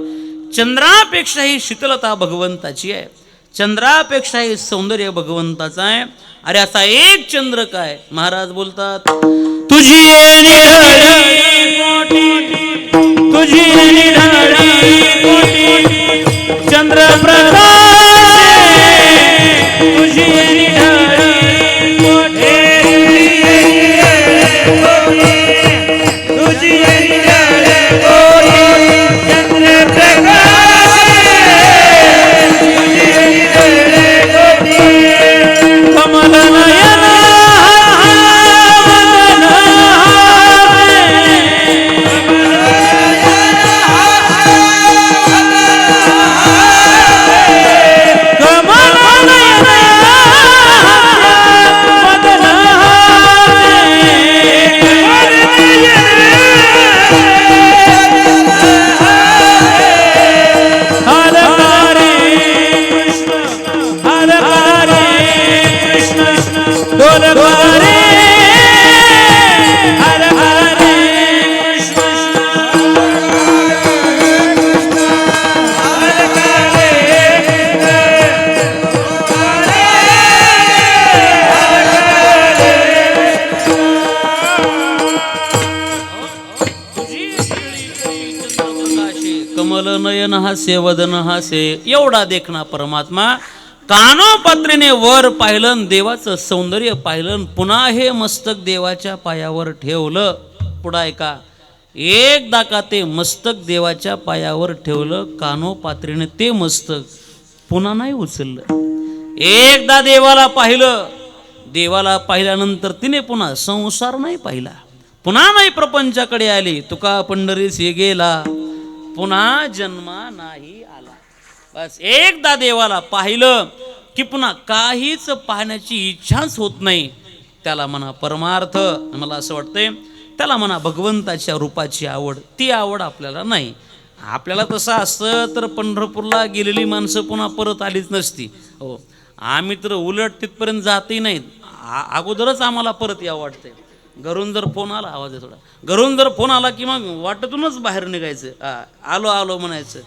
चंद्रापेक्षाही शीतलता भगवंताची आहे, चंद्रापेक्षाही सौंदर्य भगवंताचं आहे. अरे असा एक चंद्र काय. महाराज बोलतात, तुझी निढळी कोटी, तुझी निढळी कोटी, चंद्र प्रकाश तुझी निढळी कोटी, तुझी निढळी कोटी, चंद्र प्रकाश तुझी निढळी कोटी. कमल नयन नयन हास्य वदन हास्य. एवढा देखणा परमात्मा. कानोपात्रीने वर पाहिलं, देवाचं सौंदर्य पाहिलं. पुन्हा हे मस्तक देवाच्या पायावर ठेवलं. पुढं ऐका, एकदा का ते मस्तक देवाच्या पायावर ठेवलं, कानोपात्रीने ते मस्तक पुन्हा नाही उचललं. एकदा देवाला पाहिलं, देवाला पाहिल्यानंतर तिने पुन्हा संसार नाही पाहिला, पुन्हा नाही प्रपंचाकडे आली. तुका पंढरीस गेला, पुन्हा जन्मा नाही आला. बस एकदा देवाला पाहिलं की पुन्हा काहीच पाहण्याची इच्छाच होत नाही. त्याला म्हणा परमार्थ, मला असं वाटतंय त्याला म्हणा भगवंताच्या रूपाची आवड. ती आवड आपल्याला नाही. आपल्याला तसं असतं तर पंढरपूरला गेलेली माणसं पुन्हा परत आलीच नसती. हो, आम्ही तर उलट तिथपर्यंत जातही नाहीत. अगोदरच आम्हाला परत यावं वाटतंय. घरून जर फोन आला, आवाज आहे थोडा, घरून जर फोन आला की मग वाटतूनच बाहेर निघायचं. आलो आलो म्हणायचं.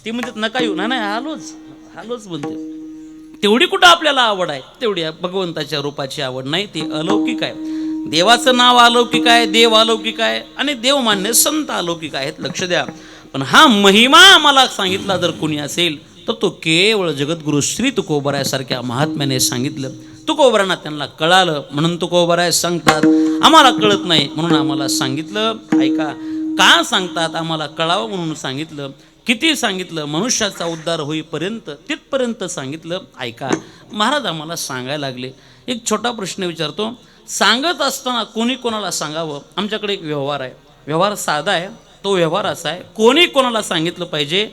ती म्हणतात नका येऊ. नाही आलोच म्हणते. तेवढी कुठं आपल्याला आवड आहे, तेवढी भगवंताच्या रूपाची आवड नाही. ती अलौकिक आहे. देवाचं नाव अलौकिक आहे, देव अलौकिक आहे आणि देवमान्य संत अलौकिक आहेत. लक्ष द्या. पण हा महिमा आम्हाला सांगितला जर कोणी असेल तर तो केवळ जगद्गुरु श्री तुकोबरायासारख्या महात्म्याने सांगितलं. तुकोबरायांना त्यांना कळालं म्हणून तुकोबराय सांगतात. आम्हाला कळत नाही म्हणून आम्हाला सांगितलं. ऐका, का सांगतात? आम्हाला कळावं म्हणून सांगितलं. किती सांगितलं? मनुष्याचा उद्धार होईपर्यंत, तिथपर्यंत सांगितलं. ऐका, महाराज आम्हाला सांगायला लागले. एक छोटा प्रश्न विचारतो. सांगत असताना कोणी कोणाला सांगावं? आमच्याकडे एक व्यवहार आहे. व्यवहार साधा आहे. तो व्यवहार असा आहे, कोणी कोणाला सांगितलं पाहिजे?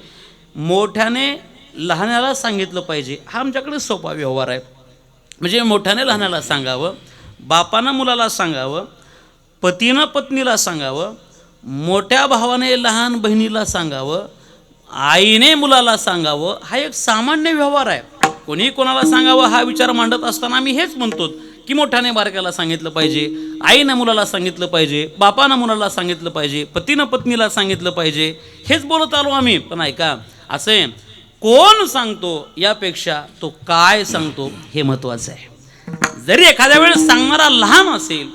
मोठ्याने लहानाला सांगितलं पाहिजे. हा आमच्याकडे सोपा व्यवहार आहे. म्हणजे मोठ्याने लहानाला सांगावं, बापानं मुलाला सांगावं, पतीनं पत्नीला सांगावं, मोठ्या भावाने लहान बहिणीला सांगावं, आईने मुलाला सांगावं. हा एक सामान्य व्यवहार आहे. कोणी कोणाला सांगावं हा विचार मांडत असताना आम्ही हेच म्हणतो की मोठ्याने बारक्याला सांगितलं पाहिजे, आईनं मुलाला सांगितलं पाहिजे, बापानं मुलाला सांगितलं पाहिजे, पतीनं पत्नीला सांगितलं पाहिजे. हेच बोलत आलो आम्ही. पण ऐका, असे कोण सांगतो यापेक्षा तो काय सांगतो हे महत्त्वाचं आहे. जरी एखाद्या वेळेस सांगणारा लहान असेल,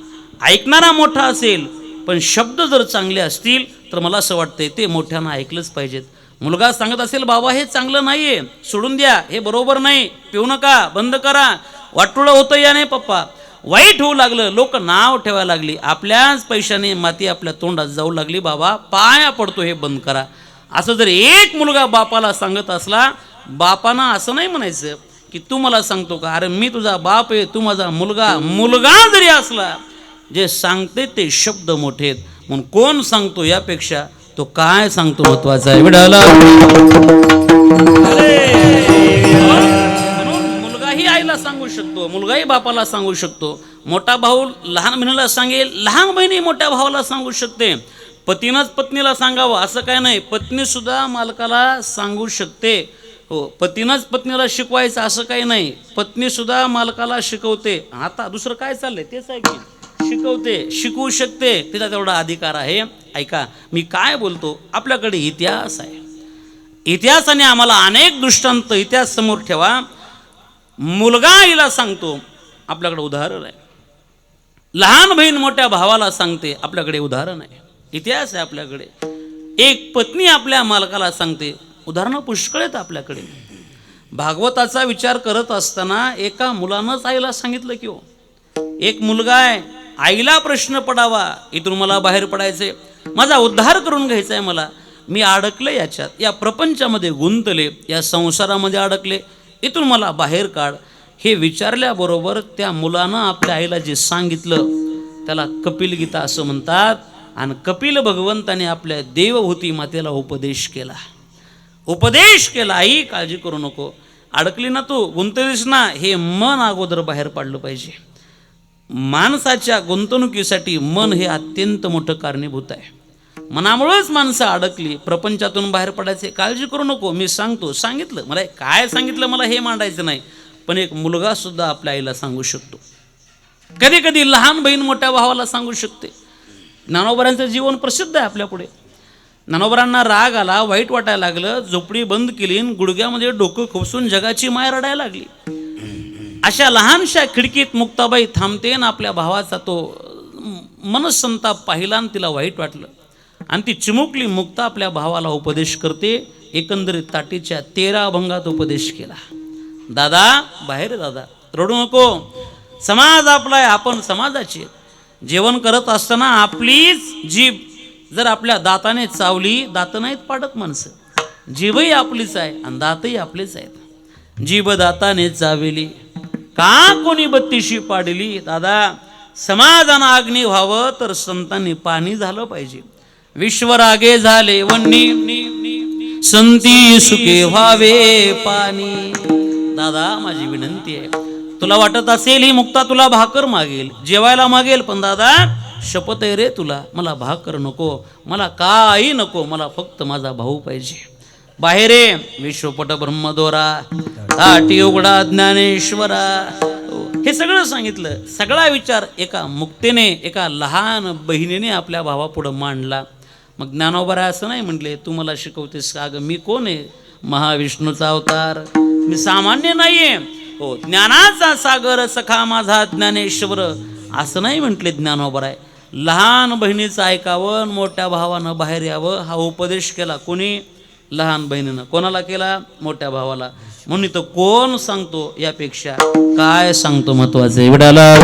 ऐकणारा मोठा असेल, पण शब्द जर चांगले असतील तर मला असं वाटतंय ते मोठ्यानं ऐकलंच पाहिजेत. मुलगा सांगत असेल बाबा हे चांगलं नाहीये, सोडून द्या, हे बरोबर नाही, पिऊ नका, बंद करा, वाटुळं होतं या नाही पप्पा, वाईट होऊ लागलं, लोक नाव ठेवायला लागली, आपल्याच पैशाने माती आपल्या तोंडात जाऊ लागली, बाबा पाया पडतो हे बंद करा. असं जर एक मुलगा बापाला सांगत असला, बापानं असं नाही म्हणायचं की तू मला सांगतो का? अरे मी तुझा बाप आहे, तू माझा मुलगा. मुलगा जरी असला, जे सांगते ते शब्द मोठे आहेत. म्हणून कोण सांगतो यापेक्षा तो काय सांगतो महत्वाचा आहे. विडाला म्हणून मुलगाही आईला सांगू शकतो, मुलगाही बापाला सांगू शकतो, मोठा भाऊ लहान बहिणीला सांगेल, लहान बहिणी मोठ्या भावाला सांगू शकते, पतीनंच पत्नीला सांगावं असं काय नाही, पत्नी सुद्धा मालकाला सांगू शकते. हो, पतीनंच पत्नीला शिकवायचं असं काही नाही, पत्नी सुद्धा मालकाला शिकवते. आता दुसरं काय चाललंय तेच आहे की शिकवते, शिकवू शकते, तिचा तेवढा अधिकार आहे. ऐका, मी काय बोलतो, आपल्याकडे इतिहास आहे. इतिहासाने आम्हाला अनेक दृष्टांत, इतिहास समोर ठेवा. मुलगा आईला सांगतो, आपल्याकडे उदाहरण आहे. लहान बहीण मोठ्या भावाला सांगते, आपल्याकडे उदाहरण आहे. इतिहास आहे आपल्याकडे. एक पत्नी आपल्या मालकाला सांगते, उदाहरणं पुष्कळ आहेत आपल्याकडे. भागवताचा विचार करत असताना एका मुलानंच आईला सांगितलं की हो, एक मुलगा आहे, आईला प्रश्न पडावा, इथून मला बाहेर पडायचंय, माझा उद्धार करून घ्यायचा आहे मला, मी अडकले याच्यात, या प्रपंचामध्ये गुंतले, या संसारामध्ये अडकले, इथून मला बाहेर काढ. हे विचारल्याबरोबर त्या मुलानं आपल्या आईला जे सांगितलं त्याला कपिल गीता असं म्हणतात. आणि कपिल भगवंताने आपल्या देवहूती मातेला उपदेश केला. उपदेश केला, आई काळजी करू नको, अडकली ना तू, गुंतलीस ना, हे मन अगोदर बाहेर पाडलं पाहिजे. माणसाच्या गुंतवणुकीसाठी मन हे अत्यंत मोठं कारणीभूत आहे. मनामुळेच माणसं अडकली, प्रपंचातून बाहेर पडायचे. काळजी करू नको, मी सांगतो, सांगितलं मला, काय सांगितलं मला हे मांडायचं नाही. पण एक मुलगा सुद्धा आपल्या आईला सांगू शकतो, कधी कधी लहान बहीण मोठ्या भावाला सांगू शकते. ज्ञानोबरांचं जीवन प्रसिद्ध आहे आपल्या पुढे. ज्ञानोबरांना राग आला, वाईट वाटायला लागलं, झोपडी बंद केली, गुडघ्यामध्ये डोकं खुपसून जगाची माय रडायला लागली. अशा लहानशा खिडकीत मुक्ताबाई थांबते आणि आपल्या भावाचा तो मनसंताप पाहिला आणि तिला वाईट वाटलं आणि ती चिमुकली मुक्ता आपल्या भावाला उपदेश करते. एकंदरीत ताटीच्या 13 अभंगात उपदेश केला. दादा बाहेर, दादा रडू नको, समाज आपला आहे, आपण समाजाची. जेवण करत असताना आपलीच जीभ जर आपल्या दाताने चावली, दात नाहीत पाडत माणसं, जीभही आपलीच आहे आणि दातही आपलेच आहेत. जीभ दाताने चावली का कोणी बत्तीशी पाडली. दादा, समाजानं अग्नी व्हावं तर संतांनी पाणी झालं पाहिजे. विश्वरागे झाले वन्नी, संती सुखे व्हावे पाणी. दादा माझी विनंती आहे, तुला वाटत असेल ही मुक्ता तुला भाकर मागेल, जेवायला मागेल, पण दादा शपथ आहे रे तुला, मला भाकर नको, मला काही नको, मला फक्त माझा भाऊ पाहिजे. बाहेर विश्वपट ब्रह्मदोरा, ताटी उघडा ज्ञानेश्वरा. हे सगळं सांगितलं. सगळा विचार एका मुक्तेने, एका लहान बहिणीने आपल्या भावापुढं मांडला. मग ज्ञानोबा असं नाही म्हटले, तू मला शिकवतेस का ग, मी कोण आहे, महाविष्णूचा अवतार, मी सामान्य नाहीये. हो, ज्ञानाचा सागर सखा माझा ज्ञानेश्वर, असं नाही म्हटले ज्ञानोबा. लहान बहिणीचं ऐकावं, मोठ्या भावानं बाहेर यावं, हा उपदेश केला. कोणी? लहान बहिणीनं. कोणाला केला? मोठ्या भावाला. म्हणून तर कोण सांगतो यापेक्षा काय सांगतो महत्वाचं आहे. विडाला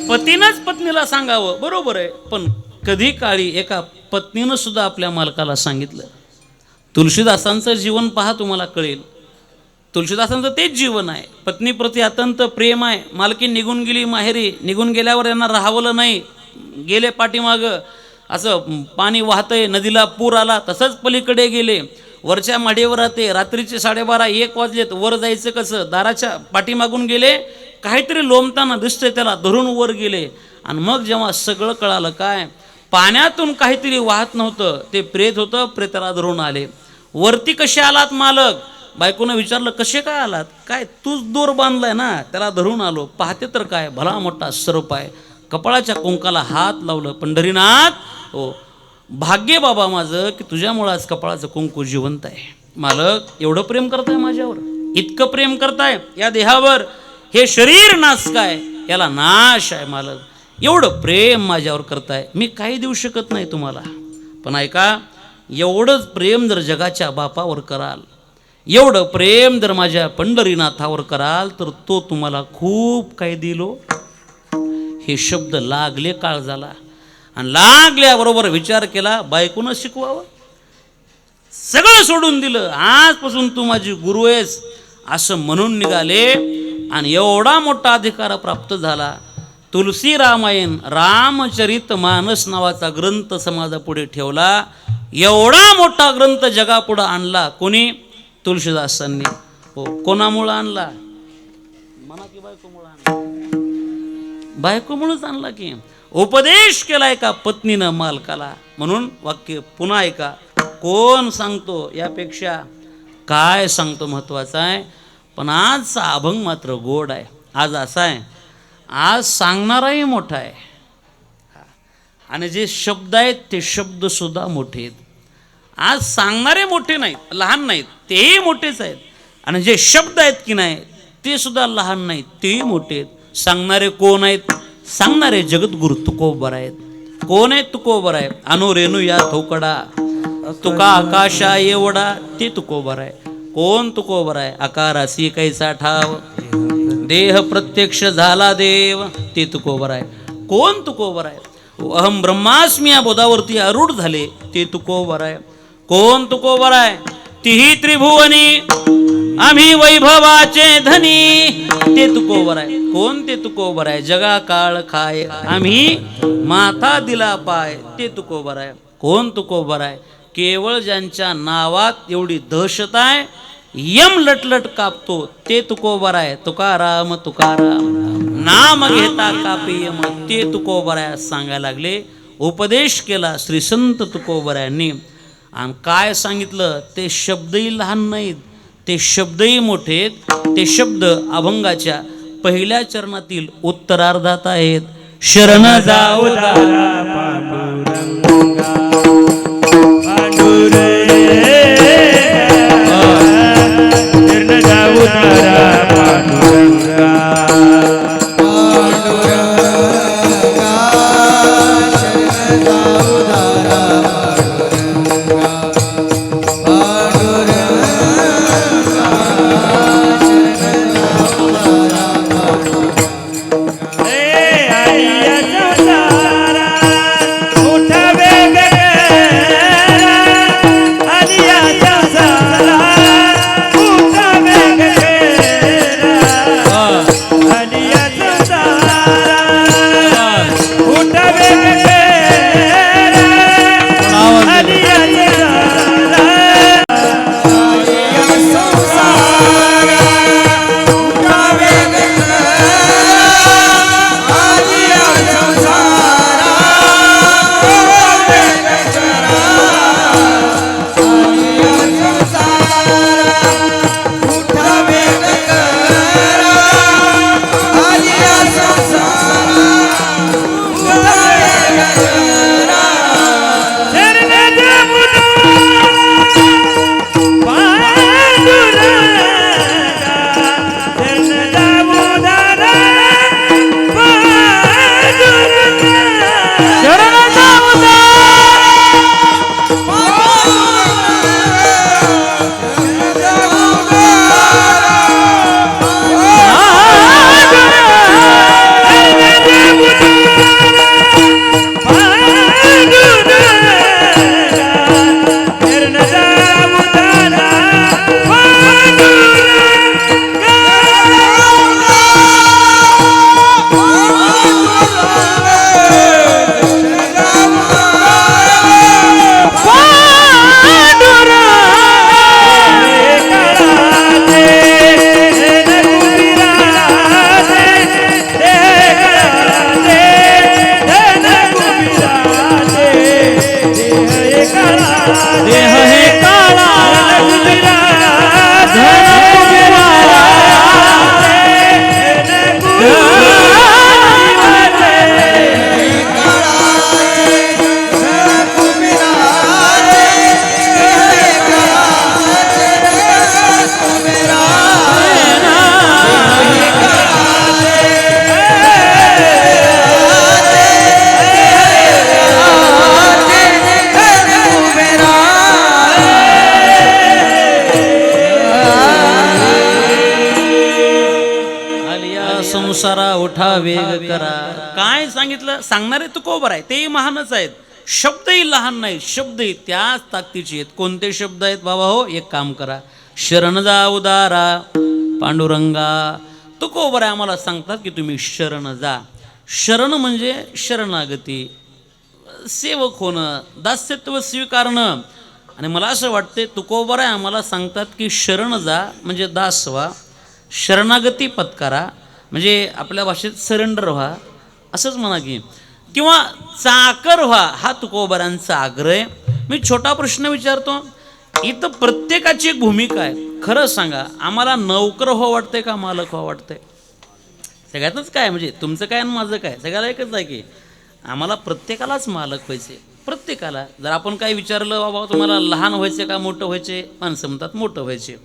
पतीनंच पत्नीला सांगावं, बरोबर आहे, पण कधी काळी एका पत्नीनं सुद्धा आपल्या मालकाला सांगितलं. तुलसीदासांचं जीवन पहा, तुम्हाला कळेल. तुलसीदासांचं तेच जीवन आहे. पत्नीप्रती अत्यंत प्रेम आहे. मालकी निघून गेली माहेरी, निघून गेल्यावर यांना राहावलं नाही, गेले पाठीमागं. असं पाणी वाहतंय, नदीला पूर आला, तसंच पलीकडे गेले. वरच्या माडीवर राहते, रात्रीचे 12:30-1 वाजलेत, वर जायचं कसं, दाराच्या पाठीमागून गेले, काहीतरी लोंबताना दिसतंय त्याला, धरून वर गेले. आणि मग जेव्हा सगळं कळालं, काय पाण्यातून काहीतरी वाहत नव्हतं, ते प्रेत होतं, प्रेताला धरून आले. वरती कसे आलात मालक? बायकोनं विचारलं, कसे काय आलात? काय तूच दोर बांधलाय ना, त्याला धरून आलो. पाहते तर काय भला मोठा सर्प आहे. कपाळाच्या कुंकाला हात लावलं. पंढरीनाथ, हो भाग्य बाबा माझं की तुझ्यामुळं आज कपाळाचं कुंकू जिवंत आहे. मालक एवढं प्रेम करताय माझ्यावर, इतकं प्रेम करताय या देहावर, हे शरीर नाश काय, याला नाश आहे मालक. एवढं प्रेम माझ्यावर करताय, मी काही देऊ शकत नाही तुम्हाला, पण ऐका, एवढंच प्रेम जर जगाच्या बापावर कराल, एवढं प्रेम जर माझ्या पंढरीनाथावर कराल, तर तो तुम्हाला खूप काही दिलो. हे शब्द लागले काळजाला, आणि लागल्याबरोबर विचार केला, बायकोनं शिकवावं, सगळं सोडून दिलं, आजपासून तू माझी गुरु आहेस असं म्हणून निघाले. आणि एवढा मोठा अधिकार प्राप्त झाला. तुलसी रामायण, रामचरित मानस नावाचा ग्रंथ समाजापुढे ठेवला. एवढा मोठा ग्रंथ जगापुढे आणला कोणी? तुलसीदासांनी. हो, कोणामुळं आणला? म्हणा की बायकोमुळं आणला. बायकोमुळंच आणला की. उपदेश केला एका पत्नीनं मालकाला. म्हणून वाक्य पुन्हा ऐका, कोण सांगतो यापेक्षा काय सांगतो महत्वाचं आहे. पण आजचा अभंग मात्र गोड आहे. आज असा आहे, आज सांगणाराही मोठा आहे, आणि जे शब्द आहेत ते शब्द सुद्धा मोठे आहेत. आज सांगणारे मोठे नाहीत, लहान नाहीत, तेही मोठेच आहेत, आणि जे शब्द आहेत की नाही ते सुद्धा लहान नाहीत, तेही मोठे आहेत. सांगणारे कोण आहेत? सांगणारे जगद्गुरु तुकोबर आहेत. कोण आहेत तुकोबर आहे? अनुरेणू या थोकडा, तुका आकाशा एवढा, ते तुकोबर आहे. कोण तुकोबर आहे? आकारासी कैसा ठाव, देह प्रत्यक्ष झाला देव, ते तुकोबर आहे. कोण तुकोबर आहे? अहम ब्रह्मास्मी या बोधावरती आरूढ झाले, ते तुकोबर आहे. कोण तुकोबर आहे? तिही त्रिभुवनी आम्ही वैभवाचे धनी, ते तुकोबर आहे. कोण ते तुकोबर आहे? जगा काळ खाय आम्ही माथा दिला पाय, ते तुकोबर आहे. कोण तुकोबर आहे? केवळ ज्यांच्या नावात एवढी दहशत आहे, यम लटलट कापतो, ते तुकोबर आहे. तुकाराम तुकाराम नाम घेता कापी यम, ते तुकोबर आहे सांगायला लागले. उपदेश केला श्री संत तुकोबरायांनी. आणि काय सांगितलं? ते शब्दही लहान नाहीत, ते शब्दही मोठे आहेत. ते शब्द अभंगाच्या पहिल्या चरणातील उत्तरार्धात आहेत. शरण जाऊ या संसारा उठा वेग करा. काय सांगितलं? सांगणारे तुकोबर आहे, तेही महानच आहेत. शब्दही लहान नाहीत, शब्दही त्याच ताकदीचे आहेत. कोणते शब्द आहेत बाबा? हो, एक काम करा, शरण जा उदारा पांडुरंगा. तुकोबर आहे आम्हाला सांगतात की तुम्ही शरण जा. शरण म्हणजे शरणागती, सेवक होणं, दास्यत्व स्वीकारणं. आणि मला असं वाटते तुकोबर आहे आम्हाला सांगतात की शरण जा म्हणजे दास व्हा, शरणागती पत्करा म्हणजे आपल्या भाषेत सरेंडर व्हा असंच म्हणा की, किंवा चाकर व्हा, हा तुकोबरांचा आग्रह आहे. मी छोटा प्रश्न विचारतो, इथं प्रत्येकाची एक भूमिका आहे. खरं सांगा, आम्हाला नौकर हो वाटतंय का मालक हो वाटतंय? सगळ्यातच काय म्हणजे तुमचं काय आणि माझं काय, सगळ्याला एकच आहे की आम्हाला प्रत्येकालाच मालक व्हायचे. प्रत्येकाला जर आपण काय विचारलं, बाबा तुम्हाला लहान व्हायचे का मोठं व्हायचे, माणसं म्हणतात मोठं व्हायचे.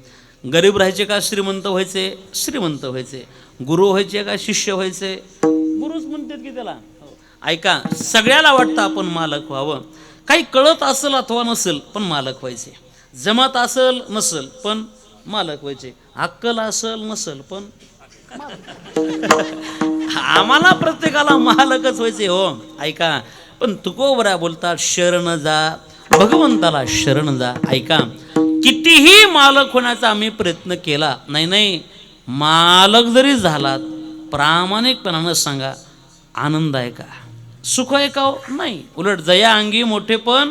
गरीब राहायचे का श्रीमंत व्हायचे, श्रीमंत व्हायचे. गुरु व्हायचे का शिष्य व्हायचे, गुरुच म्हणतात की त्याला. ऐका, सगळ्याला वाटतं आपण मालक व्हावं. काही कळत असेल अथवा नसेल पण मालक व्हायचे, जमत असेल नसेल पण मालक व्हायचे, अक्कल असेल नसेल पण आम्हाला प्रत्येकाला मालकच व्हायचे हो. ऐका, पण तुकोबरा बोलतात शरण जा, भगवंताला शरण जा. ऐका, कितीही मालक होण्याचा आम्ही प्रयत्न केला, नाही मालक जरी झालात, प्रामाणिकपणानं सांगा, आनंद आहे का, सुख आहे का? नाही. उलट जया अंगी मोठेपण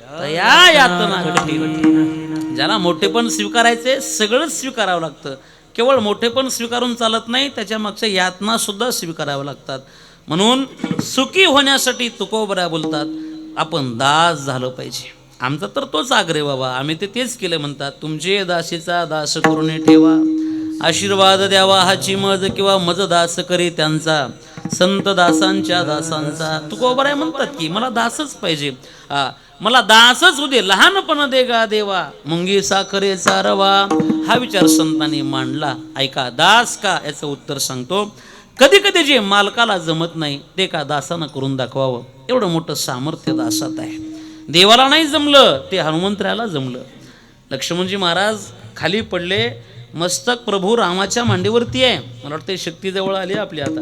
तया यातना कठीण. ज्याला मोठेपण स्वीकारायचे, सगळंच स्वीकारावं लागतं. केवळ मोठेपण स्वीकारून चालत नाही, त्याच्या मागच्या यातना सुद्धा स्वीकाराव्या लागतात. म्हणून सुखी होण्यासाठी तुकोबरा बोलतात आपण दास झालं पाहिजे. आमचा तर तोच आग्रह बाबा, आम्ही तेच केलं म्हणतात. तुमचे दासीचा दास करून ठेवा, आशीर्वाद द्यावा हाची मज, किंवा मज दास करी त्यांचा, संत दासांच्या दासांचा. तुकोबराय म्हणतात की मला दासच पाहिजे, मला दासच होऊ दे, लहानपण दे गा देवा, मुंगी साखरेचा रवा. हा विचार संतांनी मांडला. ऐका, दास का, याचं उत्तर सांगतो. कधी कधी जे मालकाला जमत नाही ते का दासानं करून दाखवावं, एवढं मोठं सामर्थ्य दासात आहे. देवाला नाही जमलं ते हनुमंतराला जमलं. लक्ष्मणजी महाराज खाली पडले, मस्तक प्रभू रामाच्या मांडीवरती आहे. मला वाटतं शक्तीजवळ आली आपली आता.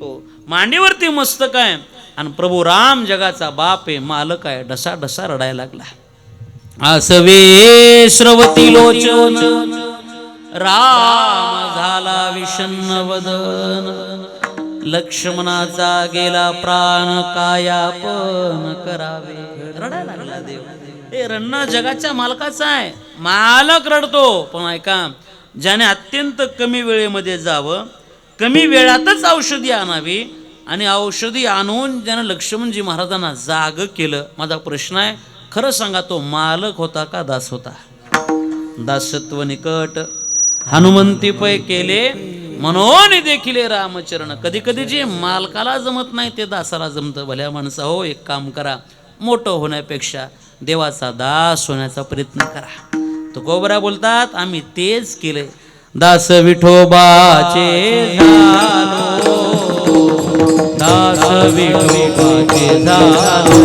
हो, मांडीवरती मस्तक आहे आणि प्रभू राम जगाचा बाप आहे, मालक आहे. ढसा ढसा रडायला लागला. आसवे श्रवती लोचन, राम झाला विषण्ण वदन, लक्ष्मणाचा गेला प्राण, कायापन करावे. रडायला लागला देव. हे रडणं जगाच्या मालकाचं आहे, मालक रडतो. पण ऐका, ज्याने अत्यंत कमी वेळेमध्ये जावं, कमी वेळातच औषधी आणावी, आणि औषधी आणून ज्यानं लक्ष्मणजी महाराजांना जाग केलं. माझा प्रश्न आहे, खरं सांगा, तो मालक होता का दास होता? दासत्व निकट हनुमंती पै केले, म्हणून देखील रामचरण. कधी कधी जे मालकाला जमत नाही ते दासाला जमतं. भल्या माणसा हो, एक काम करा, मोठं होण्यापेक्षा देवाचा दास होण्याचा प्रयत्न करा. तुकोबरा बोलतात आम्ही तेच केलंय. दास विठोबाचे झालो, दास विठोबाचे झालो,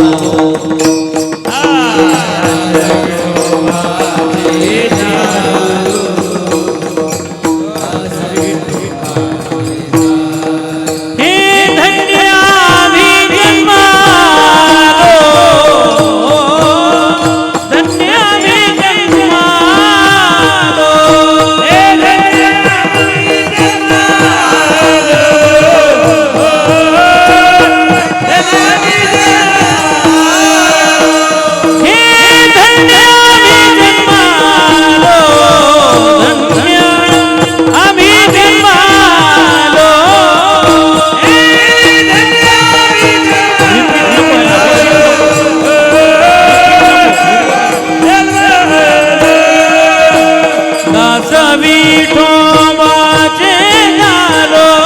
विठोबाचे झालो.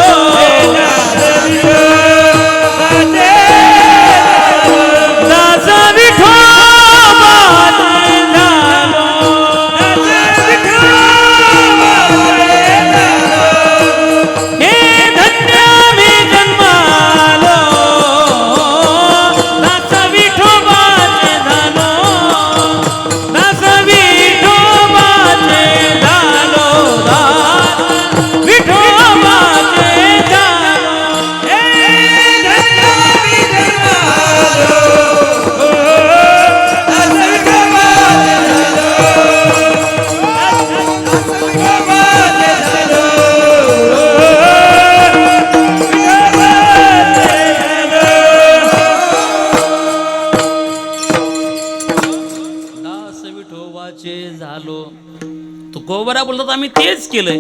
तुकोबरा बोलतात आम्ही तेच केलंय,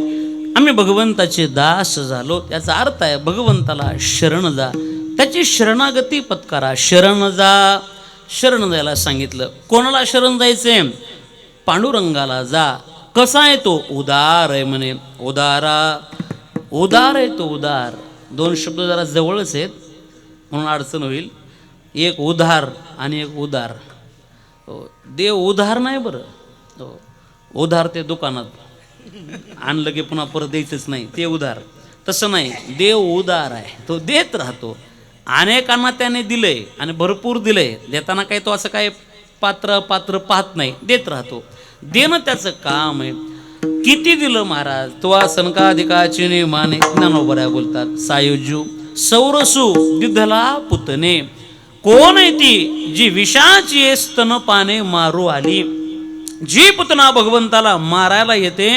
आम्ही भगवंताचे दास झालो. याचा अर्थ आहे भगवंताला शरण जा, त्याची शरणागती पत्करा. शरण जायला सांगितलं. कोणाला शरण जायचंय? पांडुरंगाला जा. कसा आहे तो? उदार आहे म्हणे. उदार आहे तो, उदार. दोन शब्द जरा जवळच आहेत म्हणून अडचण होईल. एक उधार आणि एक उदार. देव उधार नाही बरं. उधार ते दुकानात आणलं की पुन्हा परत द्यायचंच नाही, ते उधार. तसं नाही, देव उदार आहे, तो देत राहतो. अनेकांना त्याने दिलंय आणि भरपूर दिलंय. देताना काही तो असं काय पात्र पाहत नाही, देत राहतो. देणं त्याचं काम आहे. किती दिलं महाराज? तो सनकाधिकाची नियमाने ज्ञानोबराय बोलतात. सायुज्यू सौरसू दिधला पुतने, कोण आहे ती जी विषाची स्तनपाने मारू आली? जी पुतना भगवंताला मारायला येते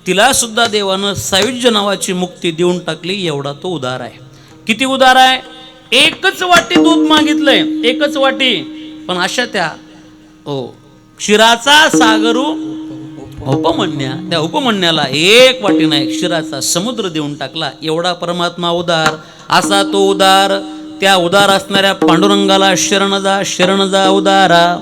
तिला सुद्धा देवानं सायुज्य नावाची मुक्ती देऊन टाकली. एवढा तो उदार आहे. किती उदार आहे? एकच वाटी दूध मागितलंय, एकच वाटी, पण अशा त्या क्षीराचा सागरू उपमन्या, त्या उपमन्याला एक वाटी नाही क्षीराचा समुद्र देऊन टाकला. एवढा परमात्मा उदार. असा तो उदार. त्या उदार असणाऱ्या पांडुरंगाला शरण जा उदारा.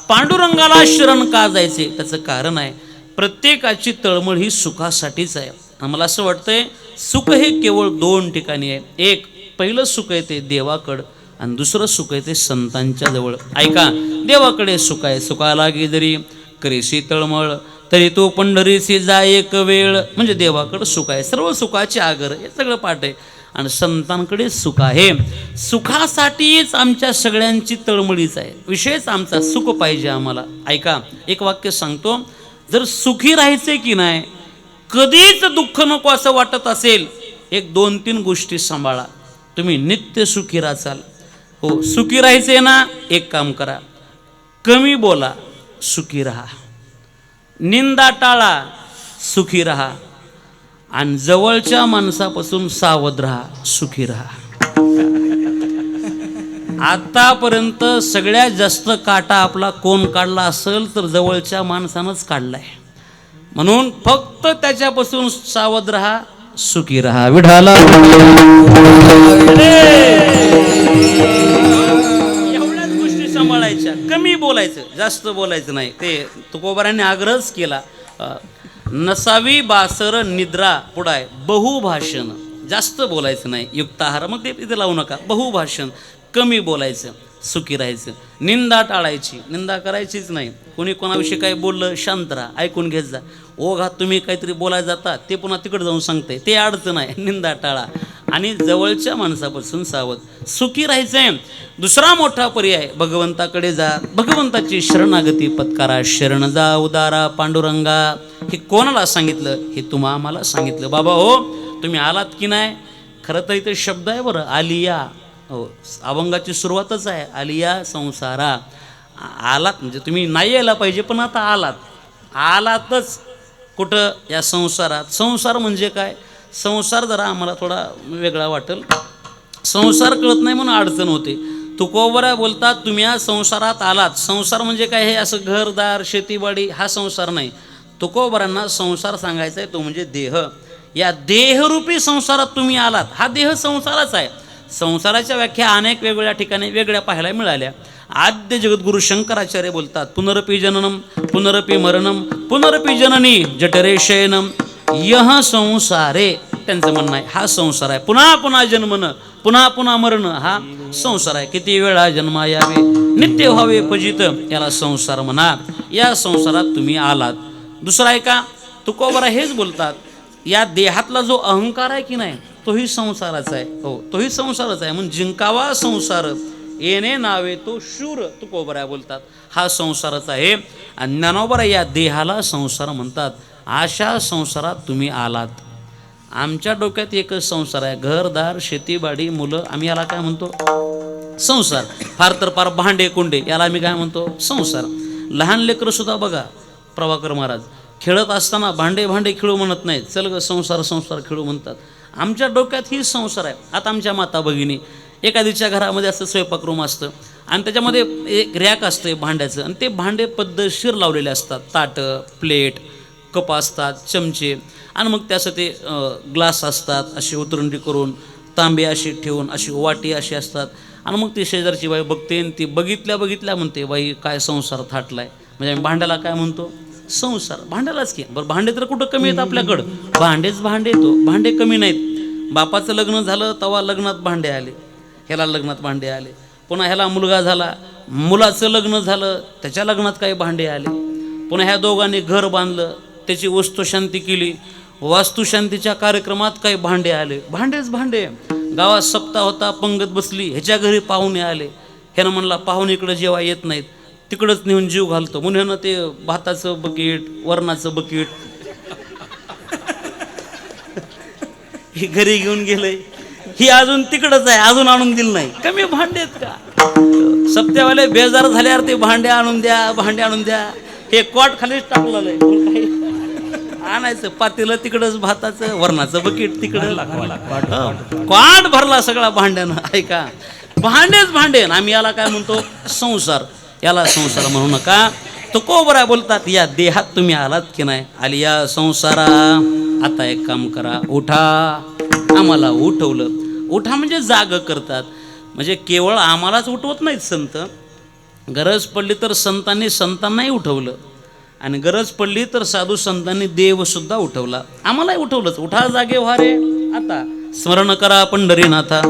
पांडुरंगाला शरण का जायचे? त्याचं कारण आहे, प्रत्येकाची तळमळ ही सुखासाठीच आहे. आम्हाला असं वाटतंय सुख हे केवळ दोन ठिकाणी आहे. एक पहिलं सुख आहे ते देवाकडं आणि दुसरं सुख आहे ते संतांच्या जवळ. ऐका, देवाकडे सुख आहे. सुखाला गे जरी करीसी तळमळ तरी तो पंढरीसी जा एक वेळ. म्हणजे देवाकडं सुख आहे, सर्व सुखाचे आगर, हे सगळं पाठ आहे. आणि संतांकडे सुख आहे. सुखासाठीच आमच्या सगळ्यांची तळमळीच आहे. विषयच आमचा सुख पाहिजे आम्हाला. ऐका, एक वाक्य सांगतो. जर सुखी राहायचे की नाही, कधीच दुःख नको असं वाटत असेल, एक 2-3 गोष्टी सांभाळा, तुम्ही नित्य सुखी राहाल. हो, सुखी राहायचे ना, एक काम करा, कमी बोला, सुखी राहा. निंदा टाळा, सुखी राहा. आणि जवळच्या माणसापासून सावध राहा, सुखी राहा. आतापर्यंत सगळ्यात जास्त काटा आपला कोण काढला असेल तर जवळच्या माणसानंच काढलाय. म्हणून फक्त त्याच्यापासून सावध राहा, सुखी राहा. विठाला एवढ्याच गोष्टी सांभाळायच्या. कमी बोलायचं, जास्त बोलायचं नाही. ते तुकोबारांनी आग्रहच केला. नसावी बासर निद्रा. पुढं आहे बहुभाषण. जास्त बोलायचं नाही. युक्ताहार मग ते तिथे लावू नका. बहुभाषण, कमी बोलायचं, सुखी राहायचं. निंदा टाळायची, निंदा करायचीच नाही. कोणी कोणाविषयी काय बोललं, शांत राहा, ऐकून घेत जा. ओघात तुम्ही काहीतरी बोलायला जाता, ते पुन्हा तिकडे जाऊन सांगताय, ते अडचण आहे. निंदा टाळा आणि जवळच्या माणसापासून सावध, सुखी राहायचंय. दुसरा मोठा पर्याय, भगवंताकडे जा, भगवंताची शरणागती पत्कारा. शरण जा उदारा पांडुरंगा. हे कोणाला सांगितलं? हे तुम्हा आम्हाला सांगितलं. बाबा हो, तुम्ही आलात की नाही? खरं तर इथे शब्द आहे बरं, आलिया. हो, अभंगाची सुरुवातच आहे, आलिया संसारा. आलात म्हणजे तुम्ही नाही यायला पाहिजे, पण आता आलातच. कुठं? या संसारात. संसार म्हणजे काय? संसार जरा आम्हाला थोडा वेगळा वाटेल. संसार कळत नाही म्हणून अडचण होते. तुकोबरा बोलतात तुम्ही या संसारात आलात. संसार म्हणजे काय? हे असं घरदार शेतीबाडी हा संसार नाही. तुकोबरांना संसार सांगायचा आहे, तो म्हणजे देह. या देहरूपी संसारात तुम्ही आलात. हा देह संसाराच आहे. संसाराच्या व्याख्या अनेक वेगवेगळ्या ठिकाणी वेगळ्या पाहायला मिळाल्या. आद्य जगद्गुरु शंकराचार्य बोलतात, पुनरपी जननम पुनरपी मरणम पुनरपी जननी जठरे शयनम यह संसारे. त्यांचं म्हणणं आहे हा संसार आहे. पुन्हा पुन्हा जन्मनं, पुन्हा पुन्हा मरण हा संसार आहे. किती वेळा जन्मा यावे, नित्य व्हावे फजित, याला संसार म्हणा. या संसारात तुम्ही आलात. दुसरा आहे का? तुकोबरा हेच बोलतात, या देहातला जो अहंकार आहे की नाही, तोही संसाराचा आहे. हो, तोही संसाराचा आहे. म्हणून जिंकावा संसार येणे नावे तो शूर. तुकोबरा बोलतात हा संसारच आहे. आणि ज्ञानोबरा या देहाला संसार म्हणतात. अशा संसारात तुम्ही आलात. आमच्या डोक्यात एकच संसार आहे, घरदार शेतीबाडी मुलं. आम्ही याला काय म्हणतो? संसार. फार तर फार भांडे कुंडे, याला आम्ही काय म्हणतो? संसार. लहान लेकरं सुद्धा बघा, प्रभाकर महाराज खेळत असताना भांडे भांडे खेळू म्हणत नाहीत, चल ग संसार संसार खेळू म्हणतात. आमच्या डोक्यात ही संसार आहे. आता आमच्या माता भगिनी, एखादीच्या घरामध्ये असं स्वयंपाक रूम असतं, आणि त्याच्यामध्ये एक रॅक असते भांड्याचं आणि ते भांडे पद्धतशीर लावलेले असतात. ताटं, प्लेट, कप असतात, चमचे आणि मग त्यासाठी ग्लास असतात असे उतरंडी करून, तांबे असे ठेवून, अशी वाटी अशी असतात. आणि मग ती शेजारची बाई बघते आणि ती बघितल्या म्हणते, बाई काय संसार थाटलाय. म्हणजे आम्ही भांड्याला काय म्हणतो? संसार. भांड्यालाच की. बरं भांडे तर कुठं कमी आहेत आपल्याकडं? भांडेच भांडे येतो, भांडे कमी नाहीत. बापाचं लग्न झालं तेव्हा लग्नात भांडे आले, ह्याला लग्नात भांडे आले. पुन्हा ह्याला मुलगा झाला, मुलाचं लग्न झालं, त्याच्या लग्नात काही भांडे आले. पुन्हा ह्या दोघांनी घर बांधलं, त्याची वस्तुशांती केली, वास्तुशांतीच्या कार्यक्रमात काही भांडे आले. भांडेच भांडे. गावात सप्ताह होता, पंगत बसली, ह्याच्या घरी पाहुणे आले. ह्यानं म्हणला पाहुणे इकडं जेव्हा येत नाहीत, तिकडंच नेऊन जीव घालतो म्हणून ह्यानं ते भाताचं बकेट, वरणाचं बकेट हे घरी घेऊन गेलंय. ही अजून तिकडंच आहे, अजून आणून दिलं नाही. कमी भांडे आहेत का? सप्त्यावाले बेजार झाल्यावर ते भांडे आणून द्या, भांडे आणून द्या. हे कॉट खालीच टाकलेलं आहे. आणायचं पातेलं तिकडंच, भाताचं वरणाचं बकेट तिकडं, कॉट भरला सगळा भांड्यानं. ऐका, भांडेच भांडे. आम्ही याला काय म्हणतो? संसार. याला संसार म्हणू नका. तुकोबराय बोलतात, या देहात तुम्ही आलात की नाही? आली या संसारा. आता एक काम करा, उठा. आम्हाला उठवलं. उठा म्हणजे जाग करतात. म्हणजे केवळ आम्हालाच उठवत नाहीत संत, गरज पडली तर संतांनाही उठवलं, आणि गरज पडली तर साधू संतांनी देवसुद्धा उठवला. आम्हालाही उठवलंच. उठा जागे व्हा रे आता, स्मरण करा पंढरीनाथा,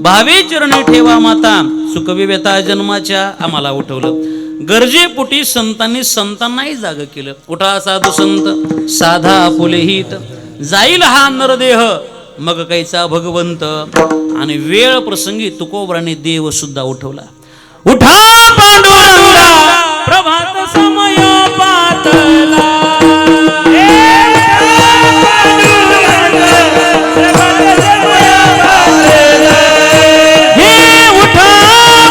भावे चरणी ठेवा माता, सुखवी व्यथा जन्माच्या. आम्हाला उठवलं. गरजेपोटी संतांनाही जाग केलं. उठा साधू संत, साधा आपुले हित, जाईल हा नरदेह मग कैचा भगवंत. आणि वेळ प्रसंगी तुकोबराने देव सुद्धा उठवला. उठा पांडुरंगा, प्रभात समय पातला. हे उठा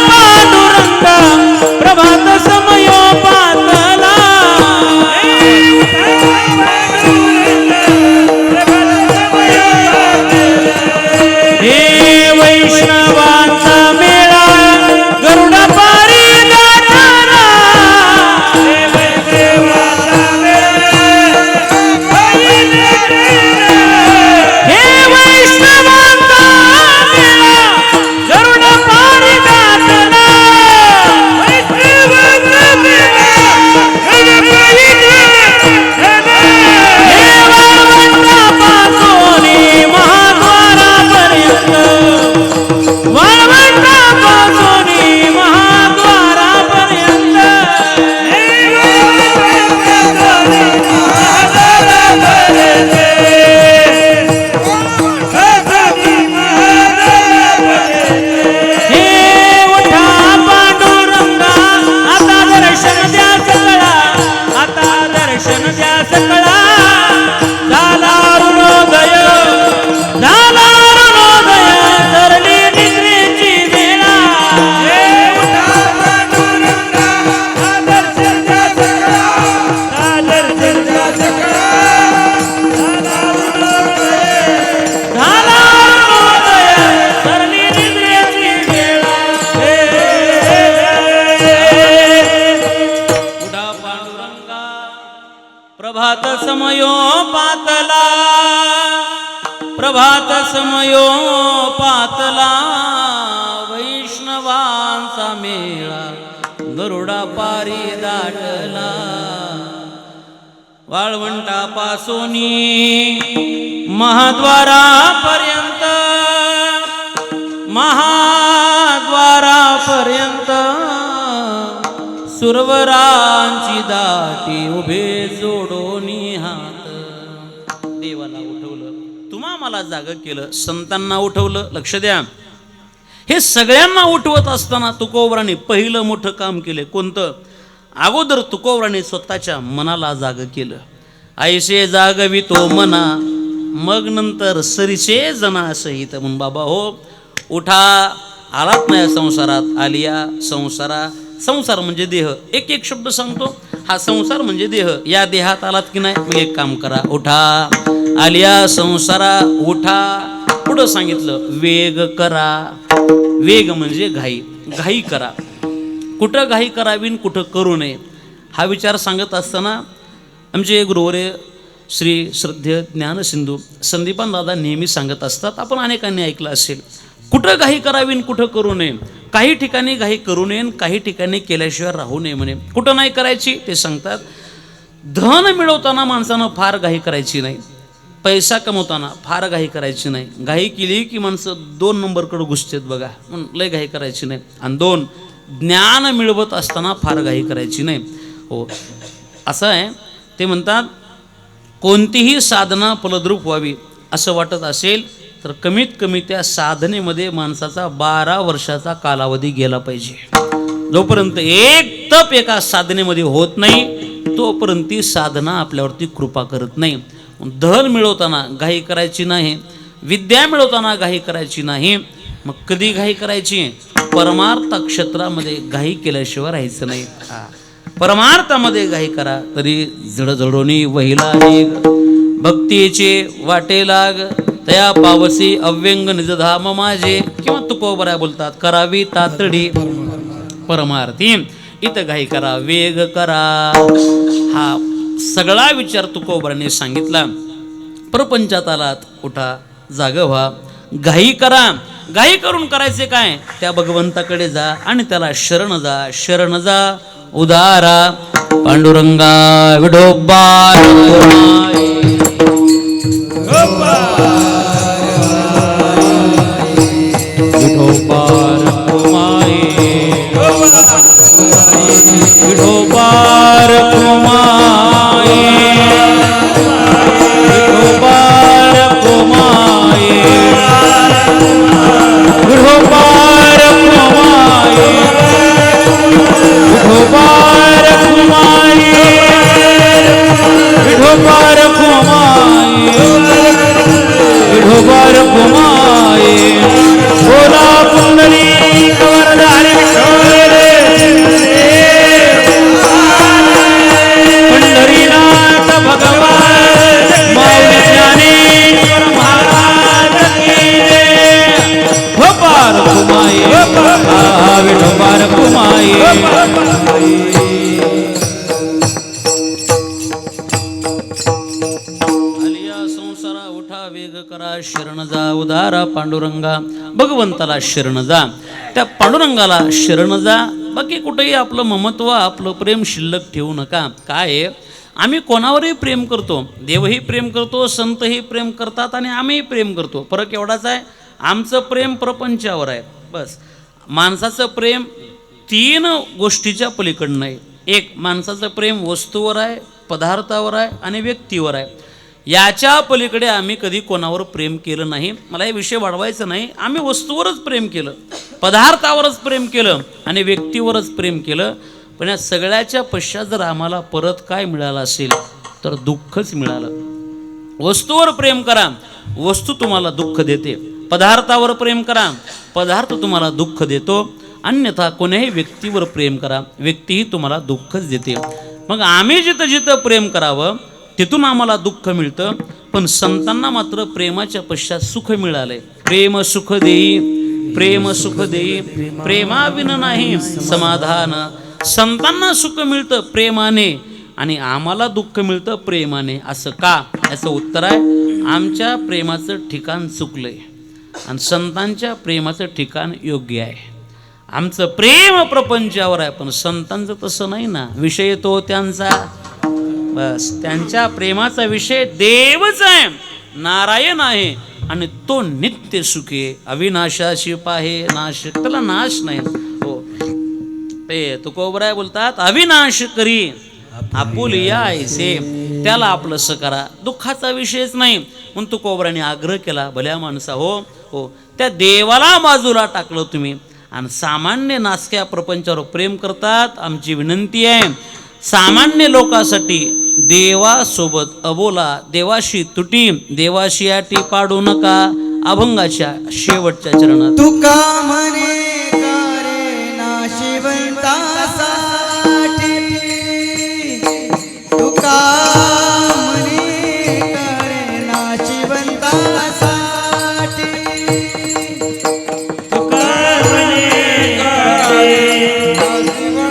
पांडुरंगा, प्रभात समय पातला. हे वैष्णवांचा मेळा गरुडा पारी गाठाला. हे वैष्णवांचा मेळा गरुडा पारी गाठाला. हे वाळवंटापासून महाद्वारापर्यंत, वाळवंटापासून महाद्वारापर्यंत. हे उठा पांडुरंगा, आता दर्शन द्या सकळा, आता दर्शन द्या सकळा. झाला अरुणोदय, झाला अरुणोदय, सरली निद्रेची वेळा. दर्शन द्या सकळा, दर्शन द्या सकळा. झाला अरुणोदय, सरली निद्रेची वेळा. उठा पांडुरंगा, प्रभात समयो पातला, प्रभात समयो पातला. वैष्णवांचा मेळा गरुडा पारी दाटला. वाळवंटापासून महाद्वारापर्यंत, महाद्वारापर्यंत. सुरवरांची दाटी उभे जोडोनी हात. देवाला उठवलं, तुम्हा मला जाग केलं, संतांना उठवलं. लक्ष द्या, हे सगळ्यांना उठवत असताना तुकोबराने पहिलं मोठं काम केलं. कोणतं? अगोदर तुकोबराने स्वतःच्या मनाला जाग केलं. ऐसे जागवितो मना, मग नंतर सरीसे जना सहित. म्हणून बाबा हो, उठा. आलात नाही संसारात, आलिया संसारा. संसार म्हणजे देह. एक एक शब्द सांगतो. हा संसार म्हणजे देह. या देहात आलात की नाही, मग एक काम करा, उठा. आलिया संसारा, उठा. पुढं सांगितलं वेग करा. वेग म्हणजे घाई, घाई करा. कुठं घाई करावी आणि कुठं करू नये हा विचार सांगत असताना आमचे गुरुवर्य श्री श्रद्धेय ज्ञानसिंधू संदीपान दादा नेहमी सांगत असतात, आपण अनेकांनी ऐकलं असेल, कुठं घाई करावी आणि कुठं करू नये. काही ठिकाणी घाई करू नये, काही ठिकाणी केल्याशिवाय राहू नये म्हणे. कुठं नाही करायची ते सांगतात. धन मिळवताना माणसानं फार घाई करायची नाही, पैसा कमवताना फार घाई करायची नाही. घाई केली की माणसं 2 नंबरकडे घुसतात बघा, म्हणून लय घाई करायची नाही. आणि 2 ज्ञान मिळवत असताना फार घाई करायची नाही. हो असं आहे. ते म्हणतात कोणतीही साधना फलद्रूप व्हावी असं वाटत असेल तर कमीत कमी त्या साधनेमध्ये माणसाचा 12 वर्षाचा कालावधी गेला पाहिजे. जोपर्यंत एक तप एका साधनेमध्ये होत नाही तोपर्यंत ती साधना आपल्यावरती कृपा करत नाही. धन मिळवताना घाई करायची नाही, विद्या मिळवताना घाई करायची नाही. मग कधी घाई करायची? परमार्थ क्षेत्रामध्ये घाई केल्याशिवाय राहायचं नाही. परमार्थामध्ये घाई करा तरी जडजडोनी वहिला निघ, भक्तीचे वाटे लाग तया पावसी अव्यंग निजधाम माझे. किंवा तुकोबरा बोलतात करावी तातडी परमार्थी, इथं घाई करा वेग करा. हा सगळा विचार तुकोबराने सांगितला. प्रपंचात आलात उठा जाग व्हा, घाई करा. घाई करून करायचे काय? त्या भगवंताकडे जा आणि त्याला शरण जा. शरण जा उदारा पांडुरंगा विठोबा विठोबार कुमाई विठोबार कुमाई विठोबार कुमाई विठोबार कुमाई विठोबार कुमाई विठोबार कुमाई विठोबार कुमाई. बोला कुंडली कवरधारी पंढरीनाथ भगवान माऊली ज्ञानेश्वर महाराज की जय. विठोबार कुमाई विठोबार कुमाई. संसारा उठा वेग करा शरण जा उदारा पांडुरंगा. भगवंताला शरण जा, त्या पांडुरंगाला शरण जा. बाकी कुठेही आपलं ममत्व आपलं प्रेम शिल्लक ठेवू नका. काय आम्ही कोणावरही प्रेम करतो, देवही प्रेम करतो, संतही प्रेम करतात आणि आम्हीही प्रेम करतो. फरक एवढाच आहे, आमचं प्रेम प्रपंचावर आहे बस. माणसाचं प्रेम 3 गोष्टीच्या पलीकडं नाही. एक माणसाचं प्रेम वस्तूवर आहे, पदार्थावर आहे आणि व्यक्तीवर आहे. याच्या पलीकडे आम्ही कधी कोणावर प्रेम केलं नाही. मला हे विषय वाढवायचा नाही. आम्ही वस्तूवरच प्रेम केलं, पदार्थावरच प्रेम केलं आणि व्यक्तीवरच प्रेम केलं. पण या सगळ्याच्या पश्चात जर आम्हाला परत काय मिळालं असेल तर दुःखच मिळालं. वस्तूवर प्रेम करा, वस्तू तुम्हाला दुःख देते. पदार्थावर प्रेम करा, पदार्थ तुम्हाला दुःख देतो. अन्यथा कोण्याही व्यक्तीवर प्रेम करा, व्यक्तीही तुम्हाला दुःखच देते. मग आम्ही जिथं जिथं प्रेम करावं तिथून आम्हाला दुःख मिळतं. पण संतांना मात्र प्रेमाच्या पश्चात सुख मिळालंय. प्रेम सुख देई, प्रेम सुख देई, प्रेमाविन नाही समाधान. संतांना सुख मिळतं प्रेमाने आणि आम्हाला दुःख मिळतं प्रेमाने. असं का? याचं उत्तर आहे, आमच्या प्रेमाचं ठिकाण चुकलंय आणि संतांच्या प्रेमाचं ठिकाण योग्य आहे. आमचं प्रेम प्रपंचावर आहे, पण संतांचं तसं नाही ना. विषय तो त्यांचा, बस त्यांच्या प्रेमाचा विषय देवच आहे, नारायण आहे आणि तो नित्य सुखी आहे. अविनाशाशी पाहे नाश, त्याला नाश नाही. हो ते तुकोबराय बोलतात, अविनाश करी आपुलिया ऐसे, त्याला आपलंसं करा. दुःखाचा विषयच नाही. म्हणून तुकोबराने आग्रह केला, भल्या माणसा हो हो त्या देवाला बाजूला टाकलं तुम्ही आणि सामान्य नासक्या प्रपंचावर प्रेम करतात. आमची विनंती आहे, सामान्य लोकांसाठी देवासोबत अबोला, देवाशी तुटी, देवाशी आटी पाडू नका. अभंगाच्या शेवटच्या चरणात तुका म्हणे करे नाशिवंतासाठी, तुका म्हणे करे नाशिवंतासाठी, तुका म्हणे करे नाशिवंतासाठी.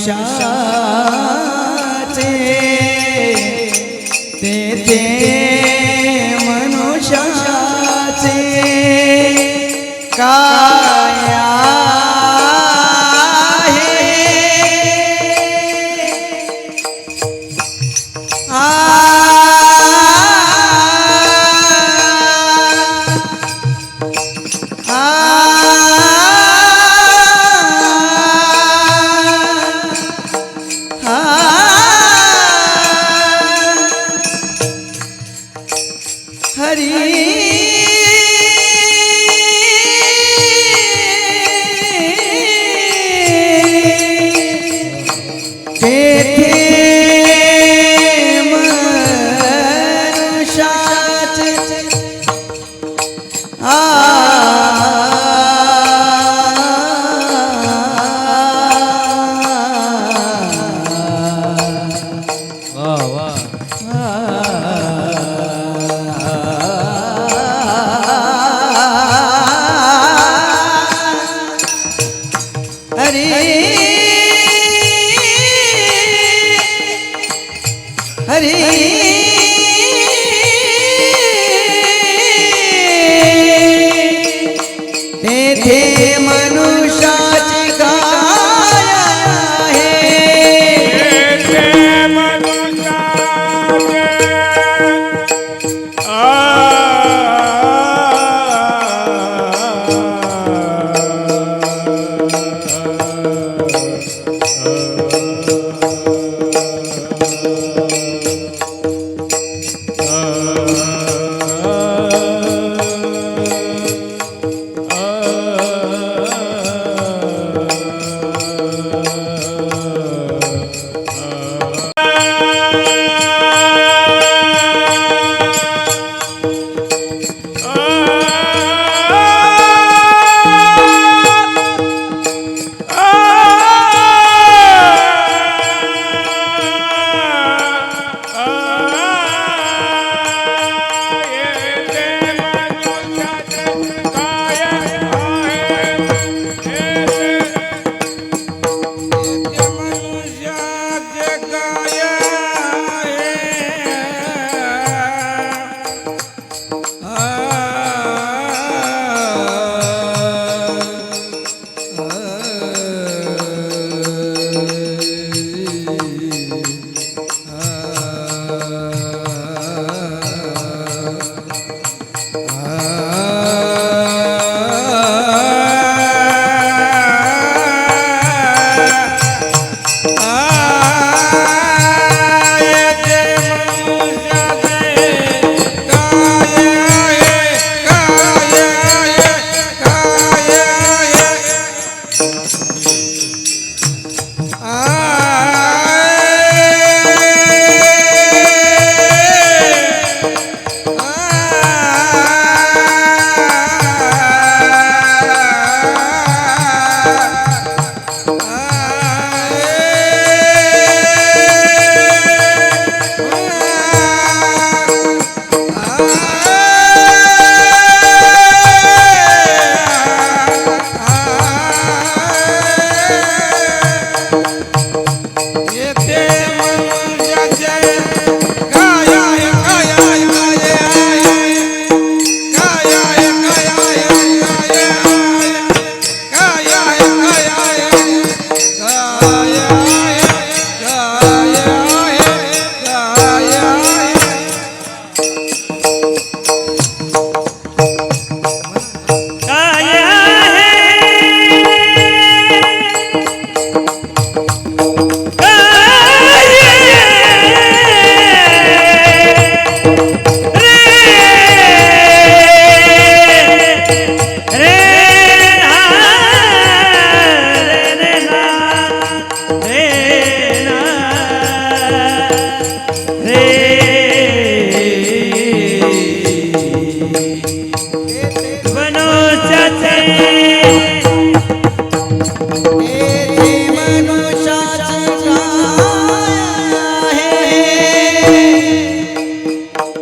मनुष्याचे काय वा वा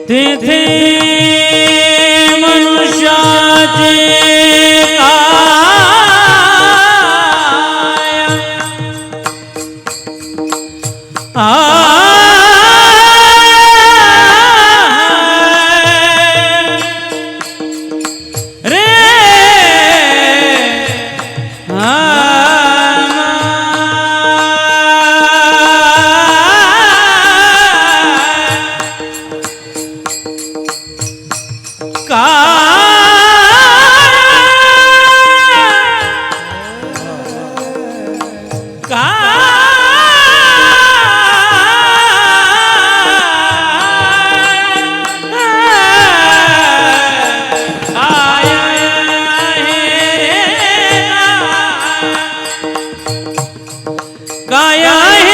तेथे मनुष्याचे काय आहे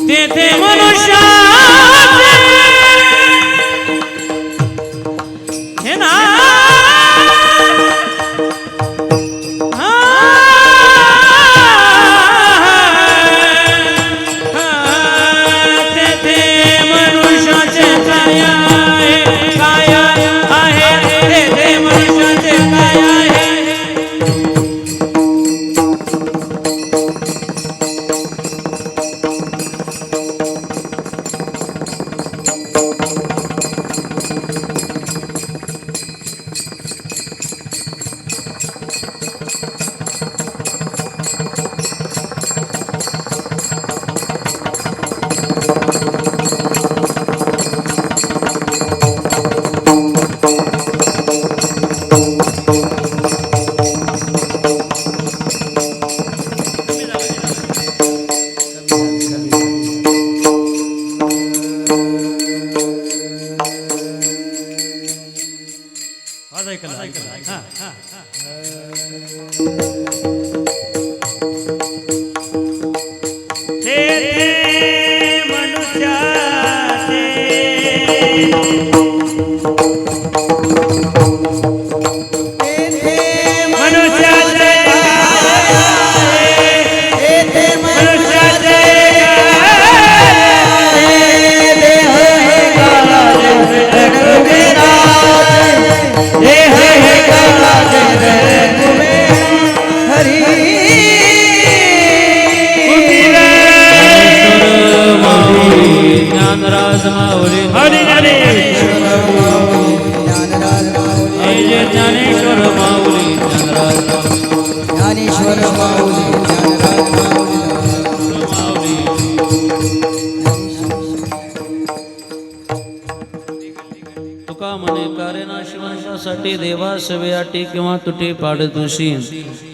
तेथे मनुष्याचे हे ना तुका म्हणे कारेनाशी वंशासाठी देवा सवेयाटी किंवा तुटे पाडतुशी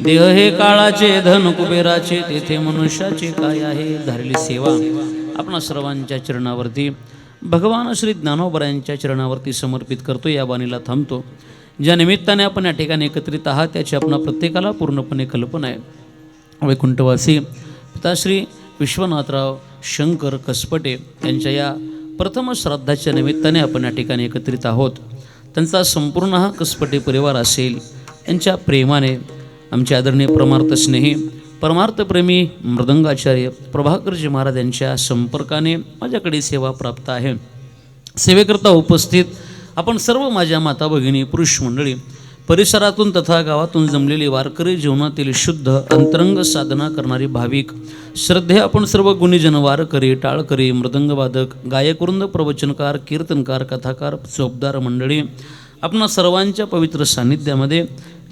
देह हे काळाचे धन कुबेराचे तेथे मनुष्याचे काय आहे धारली सेवा आपणा सर्वांच्या चरणावरती भगवान श्री ज्ञानोबरायांच्या चरणावरती समर्पित करतो. या बाणीला थांबतो. ज्या निमित्ताने आपण या ठिकाणी एकत्रित आहात त्याची आपणा प्रत्येकाला पूर्णपणे कल्पना आहे. वैकुंठवासी पिताश्री विश्वनाथराव शंकर कसपटे यांच्या या प्रथम श्राद्धाच्या निमित्ताने आपण या ठिकाणी एकत्रित आहोत. त्यांचा संपूर्ण हा कसपटे परिवार असेल यांच्या प्रेमाने आमचे आदरणीय परमार्थ स्नेही परमार्थप्रेमी मृदंगाचार्य प्रभाकरजी महाराज यांच्या संपर्काने माझ्याकडे सेवा प्राप्त आहे. सेवेकरता उपस्थित आपण सर्व माझ्या माता भगिनी पुरुष मंडळी परिसरातून तथा गावातून जमलेली वारकरी जीवनातील शुद्ध अंतरंग साधना करणारी भाविक श्रद्धे आपण सर्व गुणीजन वारकरी टाळकरी मृदंगवादक गायकवृंद प्रवचनकार कीर्तनकार कथाकार चोपदार मंडळी आपण सर्वांच्या पवित्र सान्निध्यामध्ये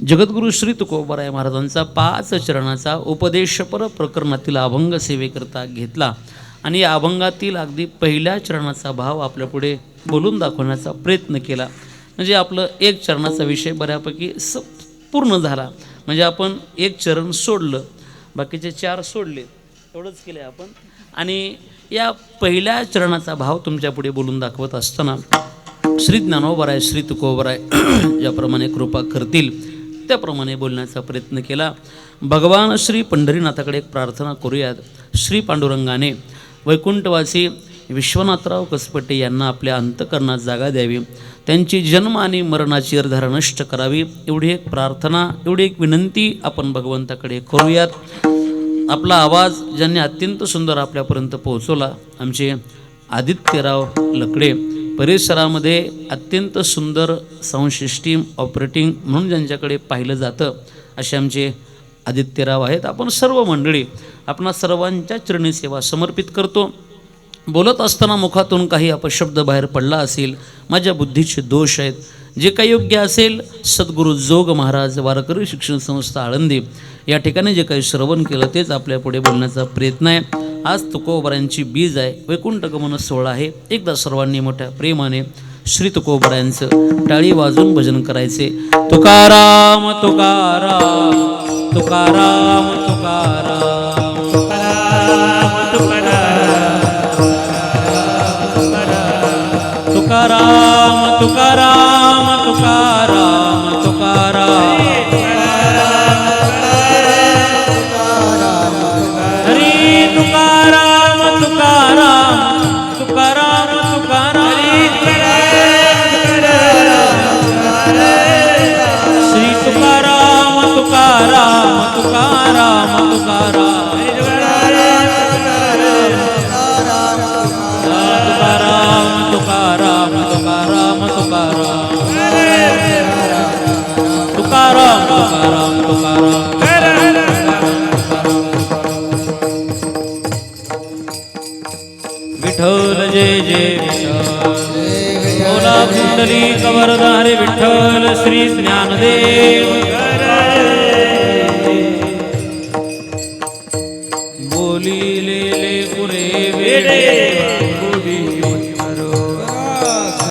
जगद्गुरु श्री तुकोबाराय महाराजांचा 5 चरणाचा उपदेशपर प्रकरणातील अभंग सेवेकरता घेतला आणि या अभंगातील अगदी पहिल्या चरणाचा भाव आपल्यापुढे बोलून दाखवण्याचा प्रयत्न केला. म्हणजे आपलं एक चरणाचा विषय बऱ्यापैकी पूर्ण झाला. म्हणजे आपण एक चरण सोडलं, बाकीचे 4 सोडले, एवढंच केलं आपण. आणि या पहिल्या चरणाचा भाव तुमच्यापुढे बोलून दाखवत असताना श्री ज्ञानोबराय श्री तुकोबराय ज्याप्रमाणे कृपा करतील त्याप्रमाणे बोलण्याचा प्रयत्न केला. भगवान श्री पंढरीनाथाकडे एक प्रार्थना करूयात. श्री पांडुरंगाने वैकुंठवासी विश्वनाथराव कसपटे यांना आपल्या अंतःकरणात जागा द्यावी, त्यांची जन्म आणि मरणाची अर्धारा नष्ट करावी, एवढी एक प्रार्थना, एवढी एक विनंती आपण भगवंताकडे करूयात. आपला आवाज ज्यांनी अत्यंत सुंदर आपल्यापर्यंत पोहोचवला, आमचे आदित्यराव लकडे, परिसरामध्ये अत्यंत सुंदर साऊंड सिस्टीम ऑपरेटिंग म्हणून ज्यांच्याकडे पाहिलं जातं असे आमचे आदित्यराव आहेत. आपण सर्व मंडळी आपणा सर्वांच्या चरणी सेवा समर्पित करतो. बोलत असताना मुखातून काही अपशब्द बाहेर पडला असेल, माझ्या बुद्धीचे दोष आहेत, जे काही योग्य असेल सद्गुरू जोग महाराज वारकरी शिक्षण संस्था आळंदी या ठिकाणी जे काही श्रवण केलं तेच आपल्या पुढे बोलण्याचा प्रयत्न आहे. आज तुकोबरायांची बीज आहे, वैकुंठ गमन सोहळा आहे. एकदा सर्वांनी मोठ्या प्रेमाने श्री तुकोबरायांचं टाळी वाजून भजन करायचे. तुकाराम तुकाराम तुकाराम तुकाराम तुकाराम तुकाराम तुकाराम तुकाराम हरी तुकाराम तुकाराम तुकाराम तुकाराम श्री तुकाराम तुकाराम तुकाराम तुकाराम तुकाराम तुकाराम तुकाराम तुकाराम तुकाराम तुकाराम विठ्ठल जय जय विठ्ठल बोला कुंडली कवरधारे विठ्ठल श्री ज्ञानदेव बोली ले पुरे वेडे